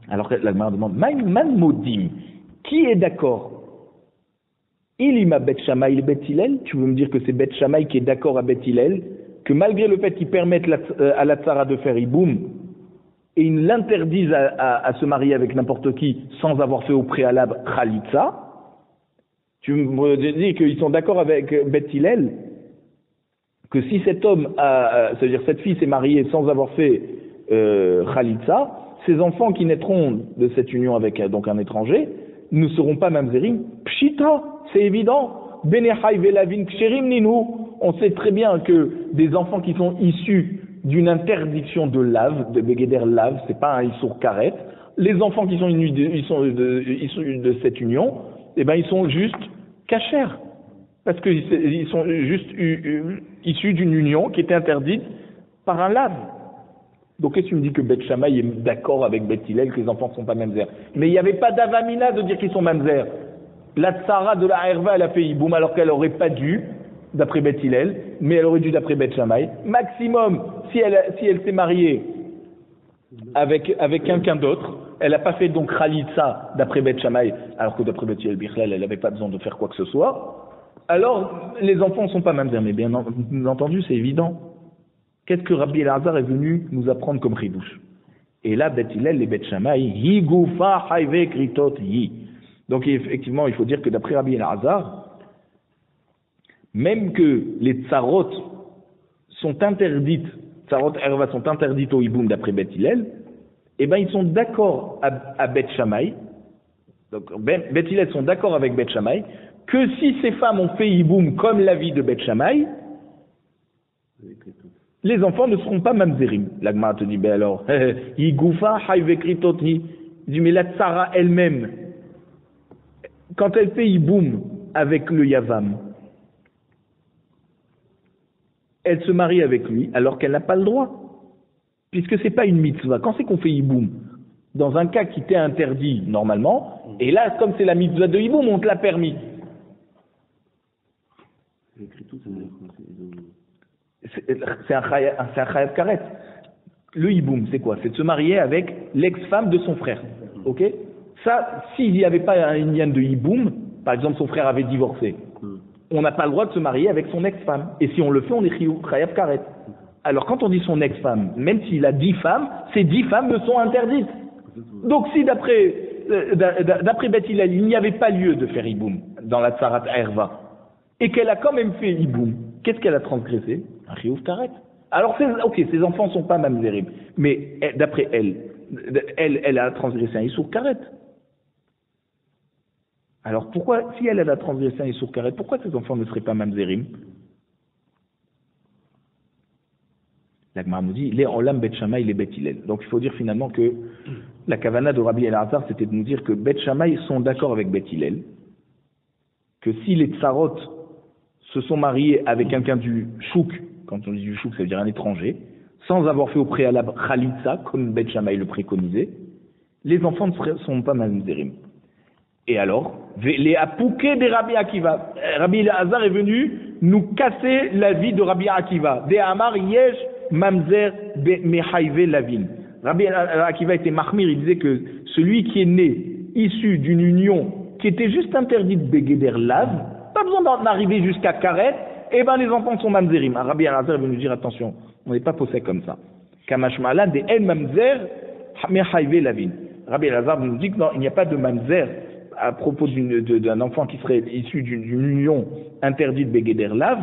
Speaker 1: Alors la Gemara demande, man modim, qui est d'accord? Il y m'a Bet Shammai et Bet Hillel, tu veux me dire que c'est Bet Shammai qui est d'accord à Bet Hillel, que malgré le fait qu'ils permettent à la tsara de faire iboum, et ils l'interdisent à se marier avec n'importe qui sans avoir fait au préalable Khalitsa, tu me dis qu'ils sont d'accord avec Bet Hillel, que si cet homme, c'est-à-dire cette fille s'est mariée sans avoir fait Khalitsa, ses enfants qui naîtront de cette union avec donc un étranger, ne seront pas mamzerim. Pshita, c'est évident. Benechai velavin ksherim ninu. On sait très bien que des enfants qui sont issus d'une interdiction de lave, de begeder lave, c'est pas un issour karet. Les enfants qui sont issus de cette union, eh ben ils sont juste cachers. Parce qu'ils sont juste issus d'une union qui était interdite par un lave. Donc qu'est-ce que tu me dis que Beth Shammai est d'accord avec Beth Hillel, que les enfants ne sont pas mamzer? Mais il n'y avait pas d'avamina de dire qu'ils sont mamzer. La tsara de la herva, elle a fait hiboum alors qu'elle n'aurait pas dû, d'après Beth Hillel, mais elle aurait dû d'après Beth Shammai. Maximum, si elle s'est mariée avec quelqu'un d'autre, elle n'a pas fait donc Khalitsa d'après Beth Shammai, alors que d'après Beth Hillel, elle n'avait pas besoin de faire quoi que ce soit. Alors, les enfants ne sont pas mamzer. Mais bien entendu, c'est évident. Qu'est-ce que Rabbi Elazar est venu nous apprendre comme chidouche? Et là, Beth Hillel et Beth Shammai, hi gufa hayve kritot hi. Donc effectivement, il faut dire que d'après Rabbi Elazar, même que les tsarot sont interdites, tsarot erva sont interdites au hiboum d'après Beth Hillel, eh ben ils sont d'accord à Beth Shammai. Donc Beth Hillel sont d'accord avec Beth Shammai que si ces femmes ont fait hiboum comme l'avis de Beth Shammai, les enfants ne seront pas mamzerim. La Gemara te dit, ben alors, Yigoufa hayvekritotni. Il dit, mais la tsara elle-même, quand elle fait hiboum avec le yavam, elle se marie avec lui alors qu'elle n'a pas le droit. Puisque c'est pas une mitzvah. Quand c'est qu'on fait hiboum? Dans un cas qui t'est interdit normalement, et là, comme c'est la mitzvah de hiboum, on te l'a permis. C'est un chayav karet. Le hiboum, c'est quoi? C'est de se marier avec l'ex-femme de son frère. Ok? Ça, s'il n'y avait pas une yann de hiboum, par exemple son frère avait divorcé, on n'a pas le droit de se marier avec son ex-femme. Et si on le fait, on est chayav karet. Alors quand on dit son ex-femme, même s'il a 10 femmes, ces 10 femmes me sont interdites. Donc si d'après Beth Hillel, il n'y avait pas lieu de faire hiboum dans la tsarat erva, et qu'elle a quand même fait hiboum, qu'est-ce qu'elle a transgressé? Un chiyuv karet. Alors, ces enfants ne sont pas mamzerim, mais d'après elle a transgressé un issour karet. Alors, pourquoi, si elle a transgressé un issour karet, pourquoi ces enfants ne seraient pas mamzerim? La Gemara nous dit, les olam Beth Shammai, les Beth Hillel. Donc, il faut dire finalement que la kavana de Rabbi Elazar, c'était de nous dire que Beth Shammai sont d'accord avec Beth Hillel, que si les tsarot se sont mariés avec quelqu'un du chouk, quand on dit du chouk, ça veut dire un étranger, sans avoir fait au préalable Khalitsa, comme Beth Shammai le préconisait, les enfants ne sont pas mamzerim. Et alors, les apouké des Rabbi Akiva. Rabbi Elazar est venu nous casser la vie de Rabbi Akiva. De Amar Yesh Mamzer Mehayve Lavin. Rabbi Akiva était mahmir, il disait que celui qui est né issu d'une union qui était juste interdite Begeder Lav, pas besoin d'en arriver jusqu'à Karet, et ben les enfants sont mamzerim. Rabbi Elazar veut nous dire attention, on n'est pas posé comme ça. Kamashmalan de El Mamzer Mehayve Lavin. Rabbi Elazar nous dit que non, il n'y a pas de mamzer à propos d'un enfant qui serait issu d'une union interdite Begeder Lav,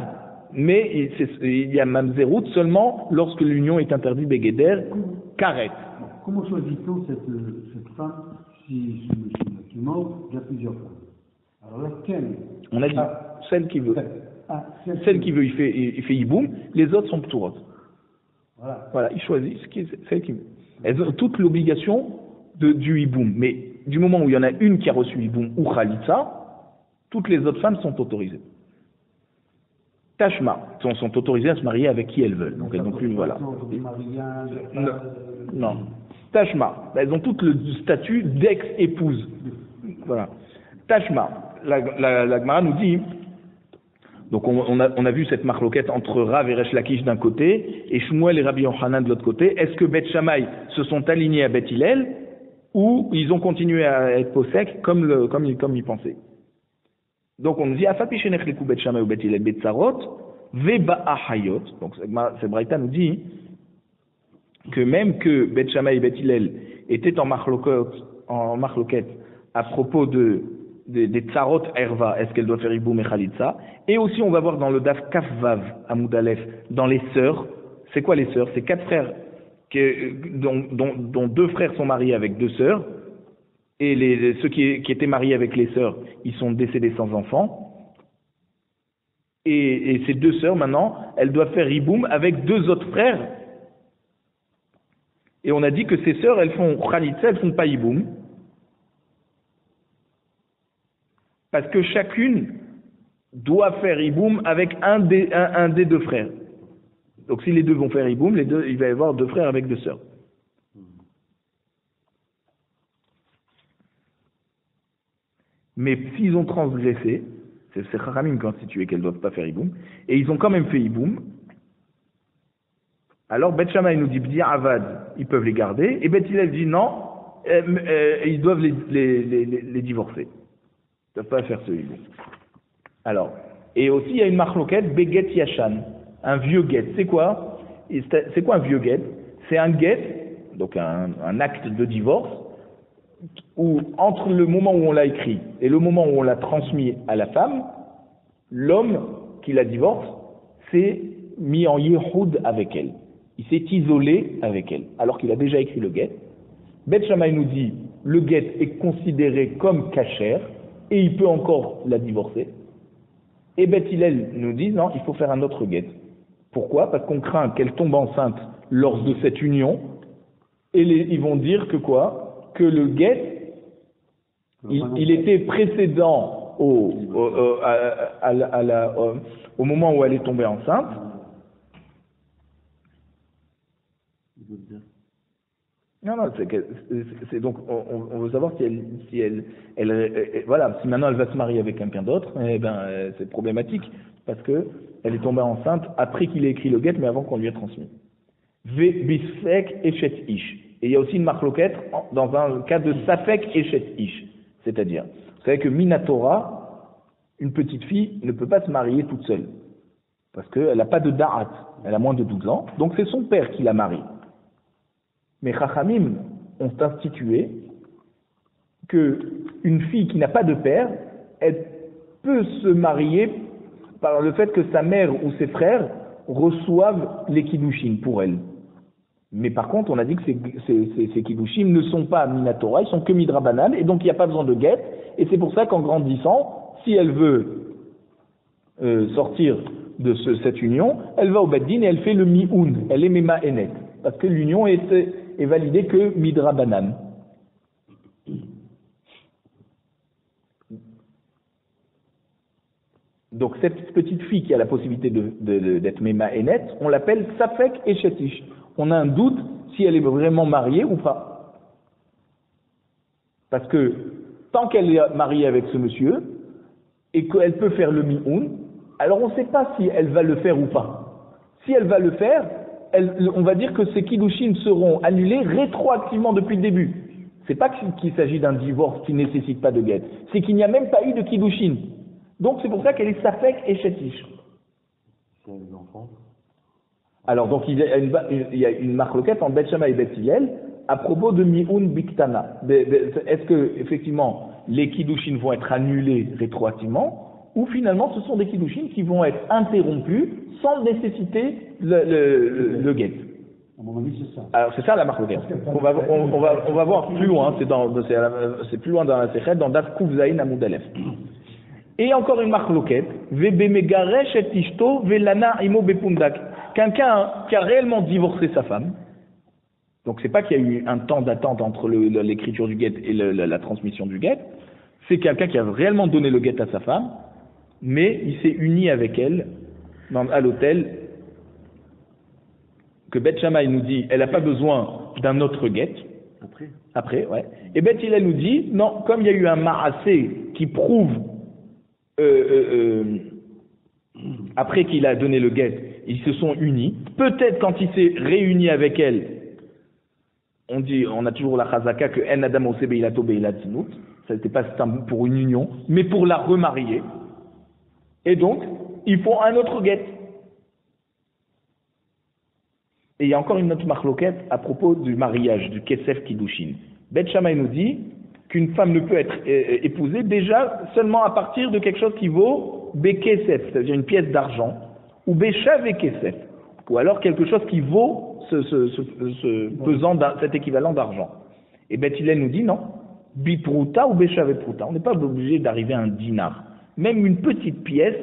Speaker 1: mais il y a mamzerout seulement lorsque l'union est interdite Begeder Karet.
Speaker 2: Comment choisit-on cette femme si ce monsieur qui est mort, il y a plusieurs femmes? Alors laquelle?
Speaker 1: On a dit celle qui veut. Celle qui veut, il fait hiboum, les autres sont ptourot. Voilà, il choisit celle qui veut. Elles ont toute l'obligation du hiboum, mais du moment où il y en a une qui a reçu hiboum ou khalitsa, toutes les autres femmes sont autorisées. Tashma sont autorisées à se marier avec qui elles veulent. Donc elles n'ont plus, voilà. Non. Tashma, elles ont toutes le statut d'ex-épouse. Voilà. Tashma, la Gemara nous dit, donc on a vu cette marloquette entre Rav et Resh Lakish d'un côté et Shmuel et Rabbi Yochanan de l'autre côté. Est-ce que Beth Shammai se sont alignés à Beth Hillel ou ils ont continué à être possèques comme ils pensaient? Donc on nous dit Afapi shenechleku Beth Shammai ou Beth Hillel betzarot veba ahayot. Donc cette braïta nous dit que même que Beth Shammai et Beth Hillel étaient en marloquette à propos des tsarot erva, est-ce qu'elle doit faire hiboum et khalitsa? Et aussi on va voir dans le daf kafvav Amoud Aleph, dans les sœurs. C'est quoi les sœurs? C'est 4 frères dont 2 frères sont mariés avec 2 sœurs, et ceux qui étaient mariés avec les sœurs, ils sont décédés sans enfants. Et ces 2 sœurs maintenant, elles doivent faire hiboum avec 2 autres frères. Et on a dit que ces sœurs, elles font khalitsa, elles font pas hiboum. Parce que chacune doit faire Iboum avec un des deux frères. Donc si les deux vont faire Iboum, il va y avoir deux frères avec deux sœurs. Mais s'ils ont transgressé, c'est Chachamim qui ont institué qu'elles ne doivent pas faire Iboum, et ils ont quand même fait Iboum, alors Beth Shammai nous dit B'di Avad, ils peuvent les garder, et Beth Hillel dit non, ils doivent les divorcer. Ils ne doivent pas faire ce Iboum. Alors, et aussi il y a une marloquette, Beget Yashan, un vieux get. C'est quoi un vieux get? C'est un get, donc un acte de divorce, où entre le moment où on l'a écrit et le moment où on l'a transmis à la femme, l'homme qui la divorce s'est mis en yihoud avec elle. Il s'est isolé avec elle, alors qu'il a déjà écrit le get. Beth Shammai nous dit, le get est considéré comme kasher, et il peut encore la divorcer. Et Beth Hillel nous dit, non, il faut faire un autre get. Pourquoi? Parce qu'on craint qu'elle tombe enceinte lors de cette union, et ils vont dire que quoi? Que le get, il était précédent au moment où elle est tombée enceinte. Non, c'est donc on veut savoir si elle voilà, si maintenant elle va se marier avec quelqu'un d'autre, eh ben c'est problématique parce que elle est tombée enceinte après qu'il ait écrit le get, mais avant qu'on lui ait transmis. Ve bisfek echet ish. Et il y a aussi une marloquette dans un cas de safek echet ish, c'est-à-dire, vous savez que minatora, une petite fille ne peut pas se marier toute seule parce qu'elle n'a pas de da'at, elle a moins de 12 ans, donc c'est son père qui la marie. Mais Chachamim ont institué qu'une fille qui n'a pas de père, elle peut se marier par le fait que sa mère ou ses frères reçoivent les kiddushin pour elle. Mais par contre, on a dit que ces kiddushin ne sont pas minatora, ils sont que midrabanan, et donc il n'y a pas besoin de guet, et c'est pour ça qu'en grandissant, si elle veut sortir de cette union, elle va au Beddin et elle fait le mi-un, elle est mema enet, parce que l'union est validée que midrabanan. Donc cette petite fille qui a la possibilité d'être mema enet, on l'appelle safek echetish. On a un doute si elle est vraiment mariée ou pas. Parce que tant qu'elle est mariée avec ce monsieur et qu'elle peut faire le mi-un, alors on ne sait pas si elle va le faire ou pas. Si elle va le faire, on va dire que ces kiddushin seront annulés rétroactivement depuis le début. C'est pas qu'il s'agit d'un divorce qui ne nécessite pas de guet, c'est qu'il n'y a même pas eu de kiddushin. Donc c'est pour ça qu'elle est safek et chetish.
Speaker 3: C'est les enfants.
Speaker 1: Alors donc il y a une marloquette en Beth Shammai et Beth Hillel à propos de mi'un biktana. Est-ce que effectivement les kiddushin vont être annulés rétroactivement ou finalement ce sont des kiddushin qui vont être interrompus sans nécessiter le guet?
Speaker 2: À mon avis, c'est ça.
Speaker 1: Alors c'est ça la marloquette. On va voir plus loin. C'est plus loin dans la Sechet, dans Daf Kuf Zayin Amud Aleph. Et encore une marloquette, Vebe megaresh et ishto velana imo bepundak. Quelqu'un qui a réellement divorcé sa femme, donc c'est pas qu'il y a eu un temps d'attente entre l'écriture du guet et la transmission du guet, c'est quelqu'un qui a réellement donné le guet à sa femme, mais il s'est uni avec elle à l'hôtel, que Beth Shammai nous dit, elle n'a pas besoin d'un autre guet. Après, ouais. Et Beth Hillel nous dit, non, comme il y a eu un ma'asé qui prouve, après qu'il a donné le guet, ils se sont unis. Peut-être quand il s'est réuni avec elle, on a toujours la chazaka que en adam ose beilato beilat zinut. Ça n'était pas pour une union, mais pour la remarier. Et donc, il faut un autre guet. Et il y a encore une autre marloquette à propos du mariage, du kesef kiddushin. Beth Shammai nous dit qu'une femme ne peut être épousée déjà seulement à partir de quelque chose qui vaut bekesef, c'est-à-dire une pièce d'argent, ou beshav et kesef, ou alors quelque chose qui vaut ce pesant, cet équivalent d'argent. Et Beth Hillel nous dit non, biprouta ou beshav et prouta, on n'est pas obligé d'arriver à un dinar. Même une petite pièce,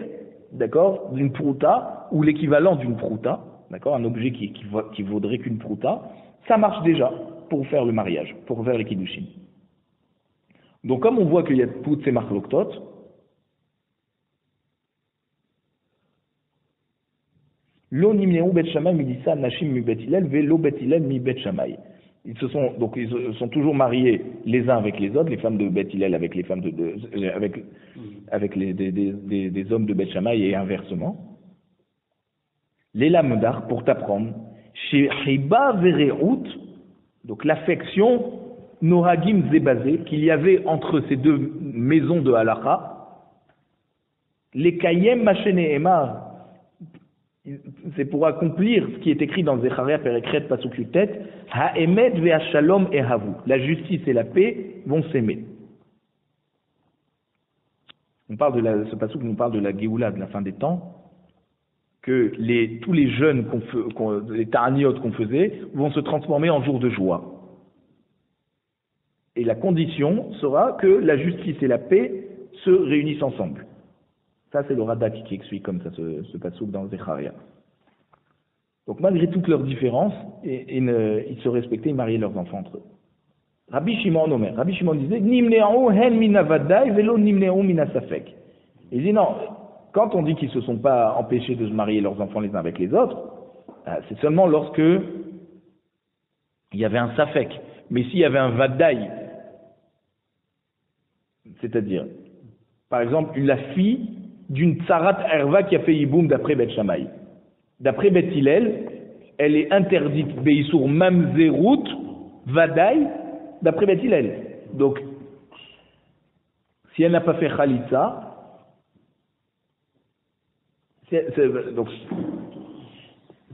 Speaker 1: d'accord, d'une prouta, ou l'équivalent d'une prouta, d'accord, un objet qui vaudrait qu'une prouta, ça marche déjà pour faire le mariage, pour faire les kiddushin. Donc comme on voit qu'il y a toutes ces marloquetot, Lo nimneu bet Shammai midissa nashim mi bet Hillel velo bet Hillel mi bet Shammai. Ils se sont toujours mariés les uns avec les autres, les femmes de bet Hillel avec les femmes avec des hommes de bet Shammai et inversement. L'éla modar pour t'apprendre chez Hiba Vereout, donc l'affection Noragim Zebazé qu'il y avait entre ces deux maisons de Halakha, les Kayem Machene Emar, c'est pour accomplir ce qui est écrit dans Zecharia Perekret Pasuk Yutet, Ha'emet ve'ashalom ehavu, la justice et la paix vont s'aimer. On parle de ce Pasuk nous parle de la Géoula, de la fin des temps, que tous les jeûnes les ta'aniot qu'on faisait vont se transformer en jours de joie. Et la condition sera que la justice et la paix se réunissent ensemble. Ça, c'est le Radak qui explique comme ça ce passouk dans Zecharia. Donc, malgré toutes leurs différences, ils se respectaient, ils mariaient leurs enfants entre eux. Rabbi Shimon Omer. Rabbi Shimon disait, Nimne'u hen minavadai velo nimne'u minasafek. Il dit non, quand on dit qu'ils ne se sont pas empêchés de se marier leurs enfants les uns avec les autres, c'est seulement lorsque il y avait un safek. Mais s'il y avait un vadai, c'est-à-dire, par exemple, la fille d'une tsarat erva qui a fait Yiboum d'après Bet Shammai. D'après Bet Hillel, elle est interdite Beisour Mamzerut Vadaï d'après Bet Hillel. Donc, si elle n'a pas fait Khalitsa, si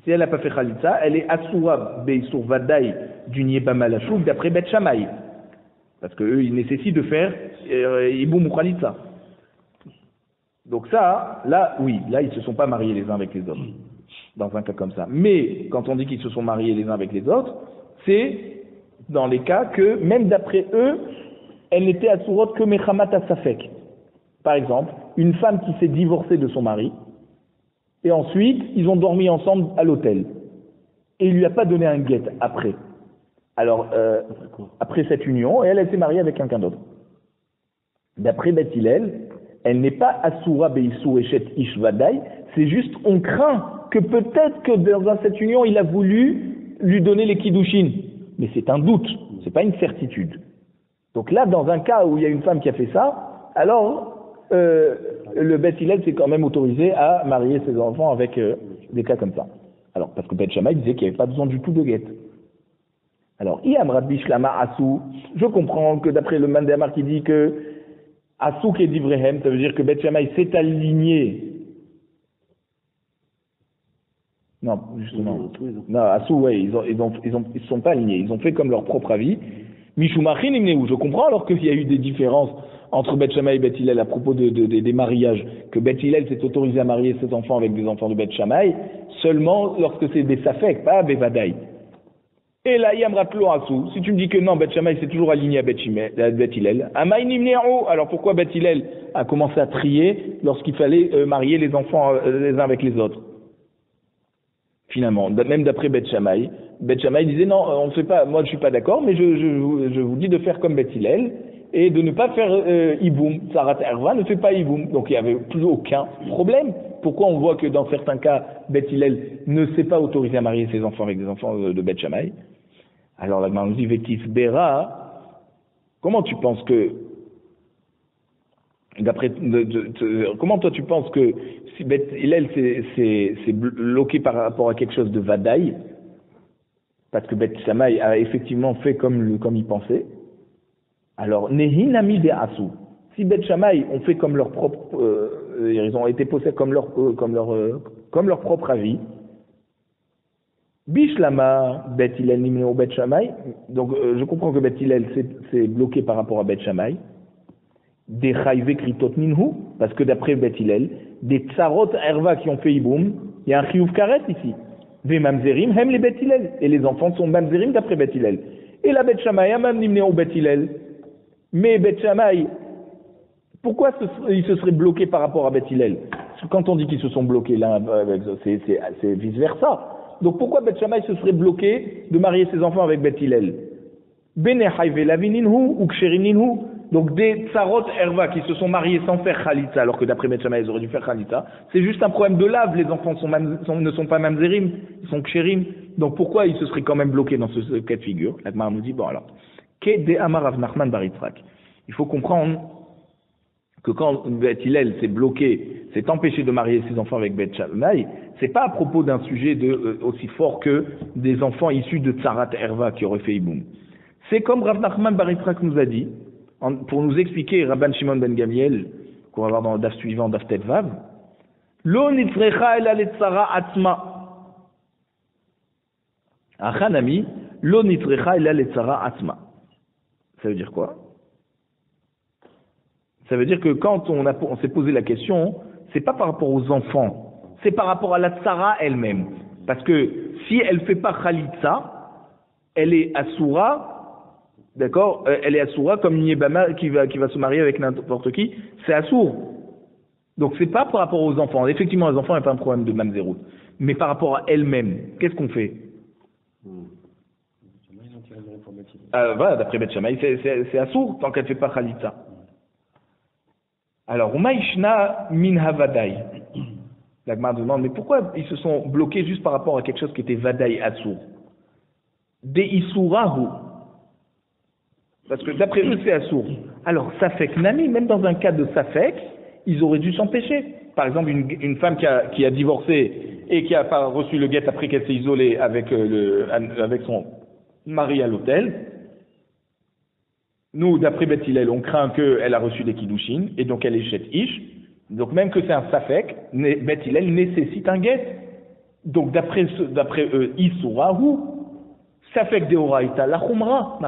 Speaker 1: elle n'a pas fait Khalitsa, elle est Asura Beisour Vadaï d'une Yebamalachouk d'après Bet Shammai. Parce qu'eux, ils nécessitent de faire Yiboum ou Khalitsa. Donc ça, là, oui, là, ils ne se sont pas mariés les uns avec les autres, dans un cas comme ça. Mais, quand on dit qu'ils se sont mariés les uns avec les autres, c'est dans les cas que, même d'après eux, elle n'était assurot que Mechamat Asafek. Par exemple, une femme qui s'est divorcée de son mari, et ensuite, ils ont dormi ensemble à l'hôtel. Et il ne lui a pas donné un guet après. Alors, après cette union, elle s'est mariée avec quelqu'un d'autre. D'après Bet Hillel, elle n'est pas Asura Beisou Eshet Ishvadai, c'est juste, on craint que peut-être que dans cette union, il a voulu lui donner les Kiddushin. Mais c'est un doute, c'est pas une certitude. Donc là, dans un cas où il y a une femme qui a fait ça, alors, le Bet Hillel s'est quand même autorisé à marier ses enfants avec des cas comme ça. Alors, parce que Bet Shammai disait qu'il n'y avait pas besoin du tout de guet. Alors, Iam Rabbi Shlama Asou, je comprends que d'après le Mandamar qui dit que Asouk et d'Ivrehem, ça veut dire que Bet Shammai s'est aligné. Non, justement. Non, Asou, ouais, ils se sont pas alignés. Ils ont fait comme leur propre avis. Mishumachin Imneu, je comprends alors qu'il y a eu des différences entre Bet Shammai et Bet Hillel à propos des mariages, que Bet Hillel s'est autorisé à marier ses enfants avec des enfants de Bet Shammai, seulement lorsque c'est des Safek, pas Bevadaï. Et là, Yamratlo Asou, si tu me dis que non, Bet Shammai s'est toujours aligné à Bet Hillel, alors pourquoi Bet Hillel a commencé à trier lorsqu'il fallait marier les enfants les uns avec les autres? Finalement, même d'après Bet Shammai disait non, on ne fait pas, moi je suis pas d'accord, mais je vous dis de faire comme Bet Hillel et de ne pas faire Iboum. Sarat Erva ne fait pas Iboum, donc il n'y avait plus aucun problème. Pourquoi on voit que dans certains cas, Bet Hillel ne s'est pas autorisé à marier ses enfants avec des enfants de Bet Shammai? Alors la Gemara nous dit Vétif Béra, comment tu penses que, comment toi tu penses que si Bet Hillel c'est bloqué par rapport à quelque chose de Vadaï, parce que Bet Shammai a effectivement fait comme il pensait, alors Nehi Nami de Asou, si Bet Shammai ont fait comme leur propre, ils ont été posés comme leur propre avis, Bishlama Bet Hillel Nimneu Bet Shammai, donc je comprends que Bet Hillel c'est bloqué par rapport à Bet Shammai, des Chayve Kritot Minhu, parce que d'après Bet Hillel, des Tsarot Erva qui ont fait Iboum, il y a un Chiyuv Karet ici. Ve Mamzerim Hem les Bet Hillel, et les enfants sont Mamzerim d'après Bet Hillel. Et la Bet Shammai Amam Nimneu Bet Hillel, mais Bet Shammai, pourquoi ils se seraient bloqués par rapport à Bet Hillel? Quand on dit qu'ils se sont bloqués là, c'est vice versa. Donc pourquoi Bet Shammai se serait bloqué de marier ses enfants avec Bet Hillel? Bene Hayve Lavininhu ou Ksherin Ninhu, Donc des tsarot erva qui se sont mariés sans faire khalitza, alors que d'après Bet Shammai ils auraient dû faire khalitza, c'est juste un problème de lave, les enfants ne sont pas mamzerim, ils sont kshérim, donc pourquoi ils se seraient quand même bloqués dans ce cas de figure? La Gemara nous dit, bon alors, Ke de Amar Rav Nachman bar Yitzhak. Il faut comprendre que quand Bet Hillel s'est bloqué, s'est empêché de marier ses enfants avec Bet Shammai, c'est pas à propos d'un sujet aussi fort que des enfants issus de Tsarat Erva qui auraient fait Iboum. C'est comme Rav Nachman bar Yitzhak nous a dit, pour nous expliquer Rabban Shimon ben Gamiel, qu'on va voir dans le daf suivant, daf Tet Vav, Lo nitzrecha ela letzara atzma. Achanami, lo nitzrecha ela letzara atzma. Ça veut dire quoi? Ça veut dire que quand on s'est posé la question, c'est pas par rapport aux enfants, c'est par rapport à la tsara elle-même. Parce que si elle fait pas khalitza, elle est assoura, d'accord? Elle est assoura comme Niébama qui va se marier avec n'importe qui, c'est assour. Donc c'est pas par rapport aux enfants. Effectivement, les enfants n'ont pas un problème de mamzerout. Mais par rapport à elle-même, qu'est-ce qu'on fait? Voilà, d'après Bet Shammai, c'est assour tant qu'elle fait pas khalitza. Alors, Umaishna min havadai. La Gemara demande, mais pourquoi ils se sont bloqués juste par rapport à quelque chose qui était vadai assour? De isurahu. Parce que d'après eux, c'est assour. Alors, safek nami, même dans un cas de safek, ils auraient dû s'empêcher. Par exemple, une femme qui a divorcé et qui a pas reçu le guet après qu'elle s'est isolée avec son mari à l'hôtel. Nous, d'après Bet Hillel, on craint qu'elle a reçu des kiddushin, et donc elle est chet ish. Donc même que c'est un safek, Bet Hillel nécessite un guet. Donc d'après eux, isurahu, safek deoraita la chumra,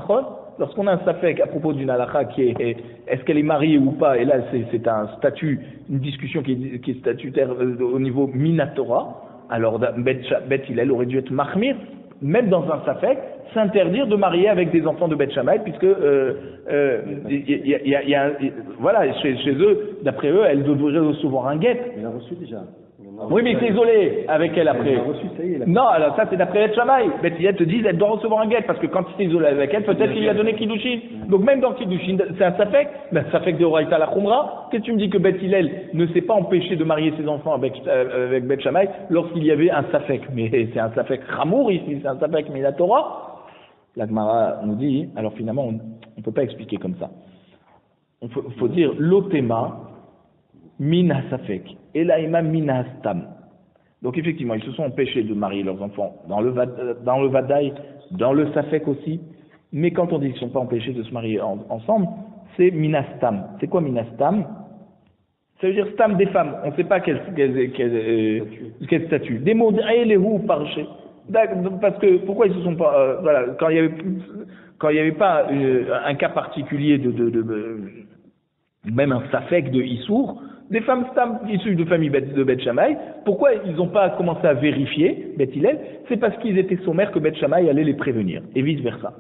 Speaker 1: lorsqu'on a un safek à propos d'une halakha qui est-ce qu'elle est mariée ou pas, et là c'est un statut, une discussion qui est statutaire au niveau minatora, alors Bet Hillel aurait dû être mahmir, même dans un safek, s'interdire de marier avec des enfants de Bet Shammai, puisque voilà, chez eux, d'après eux, elle devrait recevoir un guet.
Speaker 2: Elle a reçu déjà.
Speaker 1: Oui, mais il s'est isolé avec elle après.
Speaker 2: Elle a reçu, ça y est.
Speaker 1: Non, alors ça c'est d'après Bet Shammai. Bet Hillel te dit elle doit recevoir un guet, parce que quand il s'est isolé avec elle, peut-être qu'il lui a donné Kiddushin. Donc même dans Kiddushin, c'est un safek, ben safek de Horaïta la Khumra. Qu'est-ce que tu me dis que Bet Hillel ne s'est pas empêché de marier ses enfants avec Bet Shammai lorsqu'il y avait un safek? Mais c'est un safek Ramour ici, c'est un safek Minatora. La Gemara nous dit, alors finalement, on ne peut pas expliquer comme ça. Il faut dire l'otema min hasafek et l'aima min hastam. Donc effectivement, ils se sont empêchés de marier leurs enfants dans le vadaï, dans le safek aussi. Mais quand on dit qu'ils ne sont pas empêchés de se marier ensemble, c'est minastam. C'est quoi minastam? Ça veut dire stam des femmes. On ne sait pas quel statut. Des mots d'Aelehu parché. Parce que pourquoi ils se sont pas voilà, quand il y avait pas un cas particulier même un safek de Issour, des femmes stam issues de famille de Bet Shammai, pourquoi ils n'ont pas commencé à vérifier Bet Hillel? C'est parce qu'ils étaient sommaires que Bet Shammai allait les prévenir et vice versa.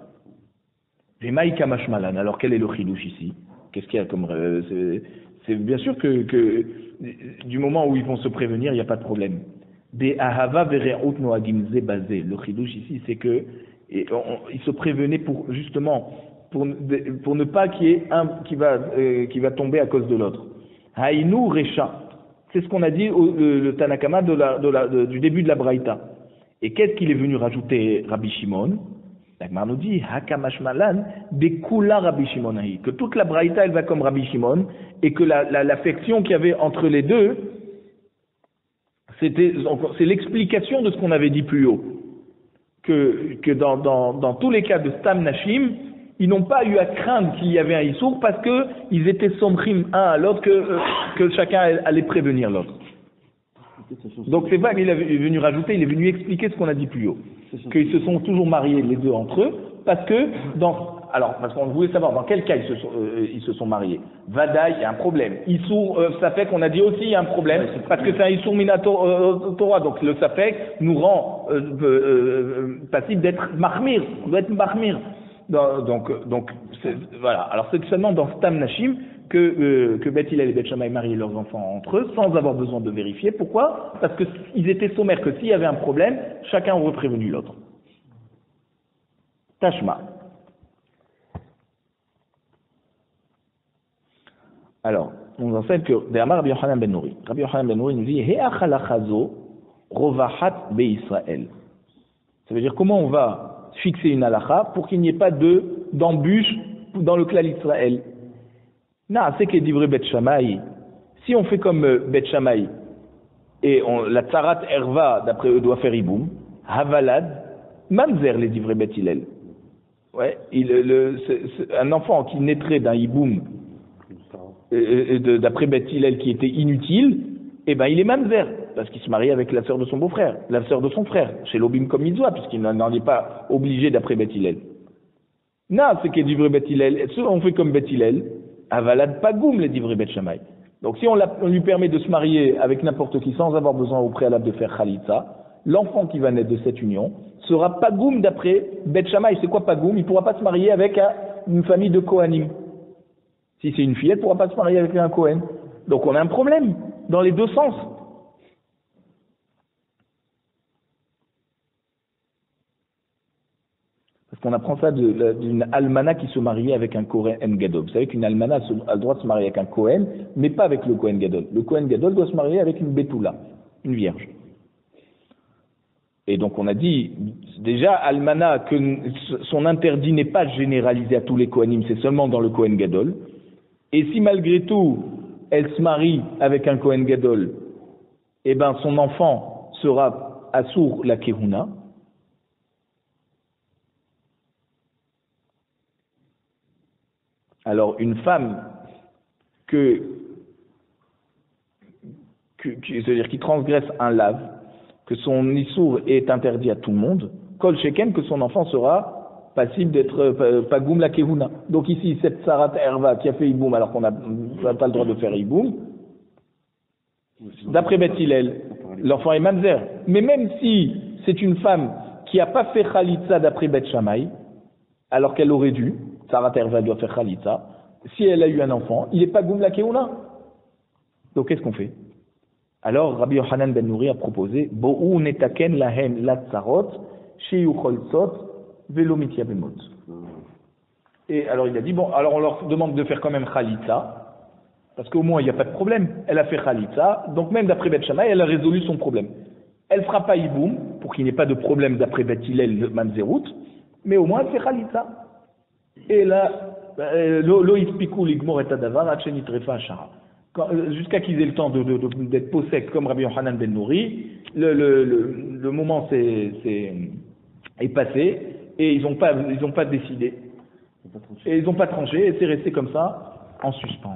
Speaker 1: Les Maïka Mashmalan. Alors quel est le chidouche ici? Qu'est-ce qu'il y a comme c'est bien sûr que du moment où ils vont se prévenir, il n'y a pas de problème. Des ahava vere'ut noagim zebazé. Le chidouche ici, c'est que ils se prévenaient pour justement pour ne pas qu'il y ait un qui va tomber à cause de l'autre. Haïnou recha. C'est ce qu'on a dit le Tanakama du début de la Braïta. Et qu'est-ce qu'il est venu rajouter Rabbi Shimon? La Gemara nous dit Hakamashmalan de Kula Rabbi Shimon, que toute la Braïta elle va comme Rabbi Shimon et que l'affection qu'il y avait entre les deux, c'est l'explication de ce qu'on avait dit plus haut, que dans tous les cas de Stam Nashim, ils n'ont pas eu à craindre qu'il y avait un Issour parce que ils étaient somrim un à l'autre, que chacun allait prévenir l'autre. Donc c'est pas qu'il est venu rajouter, il est venu expliquer ce qu'on a dit plus haut, qu'ils se sont toujours mariés les deux entre eux, parce qu'on voulait savoir dans quel cas ils se sont mariés. Vadaï, il y a un problème. Issour, Safek, on a dit aussi il y a un problème, parce que c'est un Issour Minatora, donc le Safek nous rend passible d'être Mahmir, doit être Mahmir. Donc voilà. Alors c'est seulement dans Stam Nashim que Bet Hillel et Bet Shammai mariaient leurs enfants entre eux sans avoir besoin de vérifier. Pourquoi? Parce qu'ils étaient sommaires que s'il y avait un problème, chacun aurait prévenu l'autre. Tashma. Alors, on nous enseigne que derrière Rabbi Yochanan ben Nouri. Rabbi Yochanan ben Nouri nous dit He'achalachazo rovahat be'Israël. Ça veut dire comment on va fixer une halakha pour qu'il n'y ait pas d'embûche dans le clan d'Israël. Na, c'est que divrei Bet Shammai. Si on fait comme Bet Shammai et la tsarat erva d'après eux doit faire iboum, havalad mamzer les divrei Bet Hillel. Ouais, un enfant qui naîtrait d'un hiboum d'après Bet Hillel qui était inutile, eh ben il est mamzer parce qu'il se marie avec la sœur de son beau-frère, la sœur de son frère, chez l'obim comme mitzvah, puisqu'il n'en est pas obligé d'après Bet Hillel. Na, c'est que divrei Bet Hillel, on fait comme Bet Hillel, avalad pagoum les divrei Bet Shammai. Donc si on lui permet de se marier avec n'importe qui sans avoir besoin au préalable de faire khalitza, l'enfant qui va naître de cette union sera pagoum d'après Bet Shammai. C'est quoi pagoum? Il ne pourra pas se marier avec une famille de Kohanim. Si c'est une fille, elle ne pourra pas se marier avec un Kohen. Donc on a un problème dans les deux sens. Parce qu'on apprend ça d'une almana qui se marie avec un Kohen Gadol. Vous savez qu'une almana a le droit de se marier avec un Kohen, mais pas avec le Kohen Gadol. Le Kohen Gadol doit se marier avec une Betula, une vierge. Et donc on a dit, déjà, almana, que son interdit n'est pas généralisé à tous les Kohanim, c'est seulement dans le Kohen Gadol. Et si malgré tout, elle se marie avec un Kohen Gadol, eh ben son enfant sera assour la Kehuna. Alors une femme c'est-à-dire qui transgresse un lave, que son issour est interdit à tout le monde, kol sheken, que son enfant sera passible d'être pagoum la kehuna. Donc ici, cette sarat erva qui a fait iboum alors qu'on n'a pas le droit de faire iboum, d'après Bet Hillel, l'enfant est mamzer. Mais même si c'est une femme qui n'a pas fait khalitza d'après Bet Shammai, alors qu'elle aurait dû, sarat erva doit faire khalitza, si elle a eu un enfant, il n'est pas goum la kehuna. Donc qu'est-ce qu'on fait? Alors, Rabbi Yochanan ben Nouri a proposé Bo'u netaken lahen latzarot sheyu cholzot velo mityabemot. Et alors il a dit bon, alors on leur demande de faire quand même khalitza, parce qu'au moins il n'y a pas de problème. Elle a fait khalitza, donc même d'après Bet Shammai, elle a résolu son problème. Elle fera pas iboum pour qu'il n'y ait pas de problème d'après Bet Hillel le mamzerout, mais au moins elle fait khalitza. Et là, lo ispiku ligmor et adavar acheni trefa ashara. Jusqu'à qu'ils aient le temps d'être possèques comme Rabbi Yochanan ben Nouri, le moment est passé et ils n'ont pas décidé. Et ils n'ont pas tranché et c'est resté comme ça en suspens.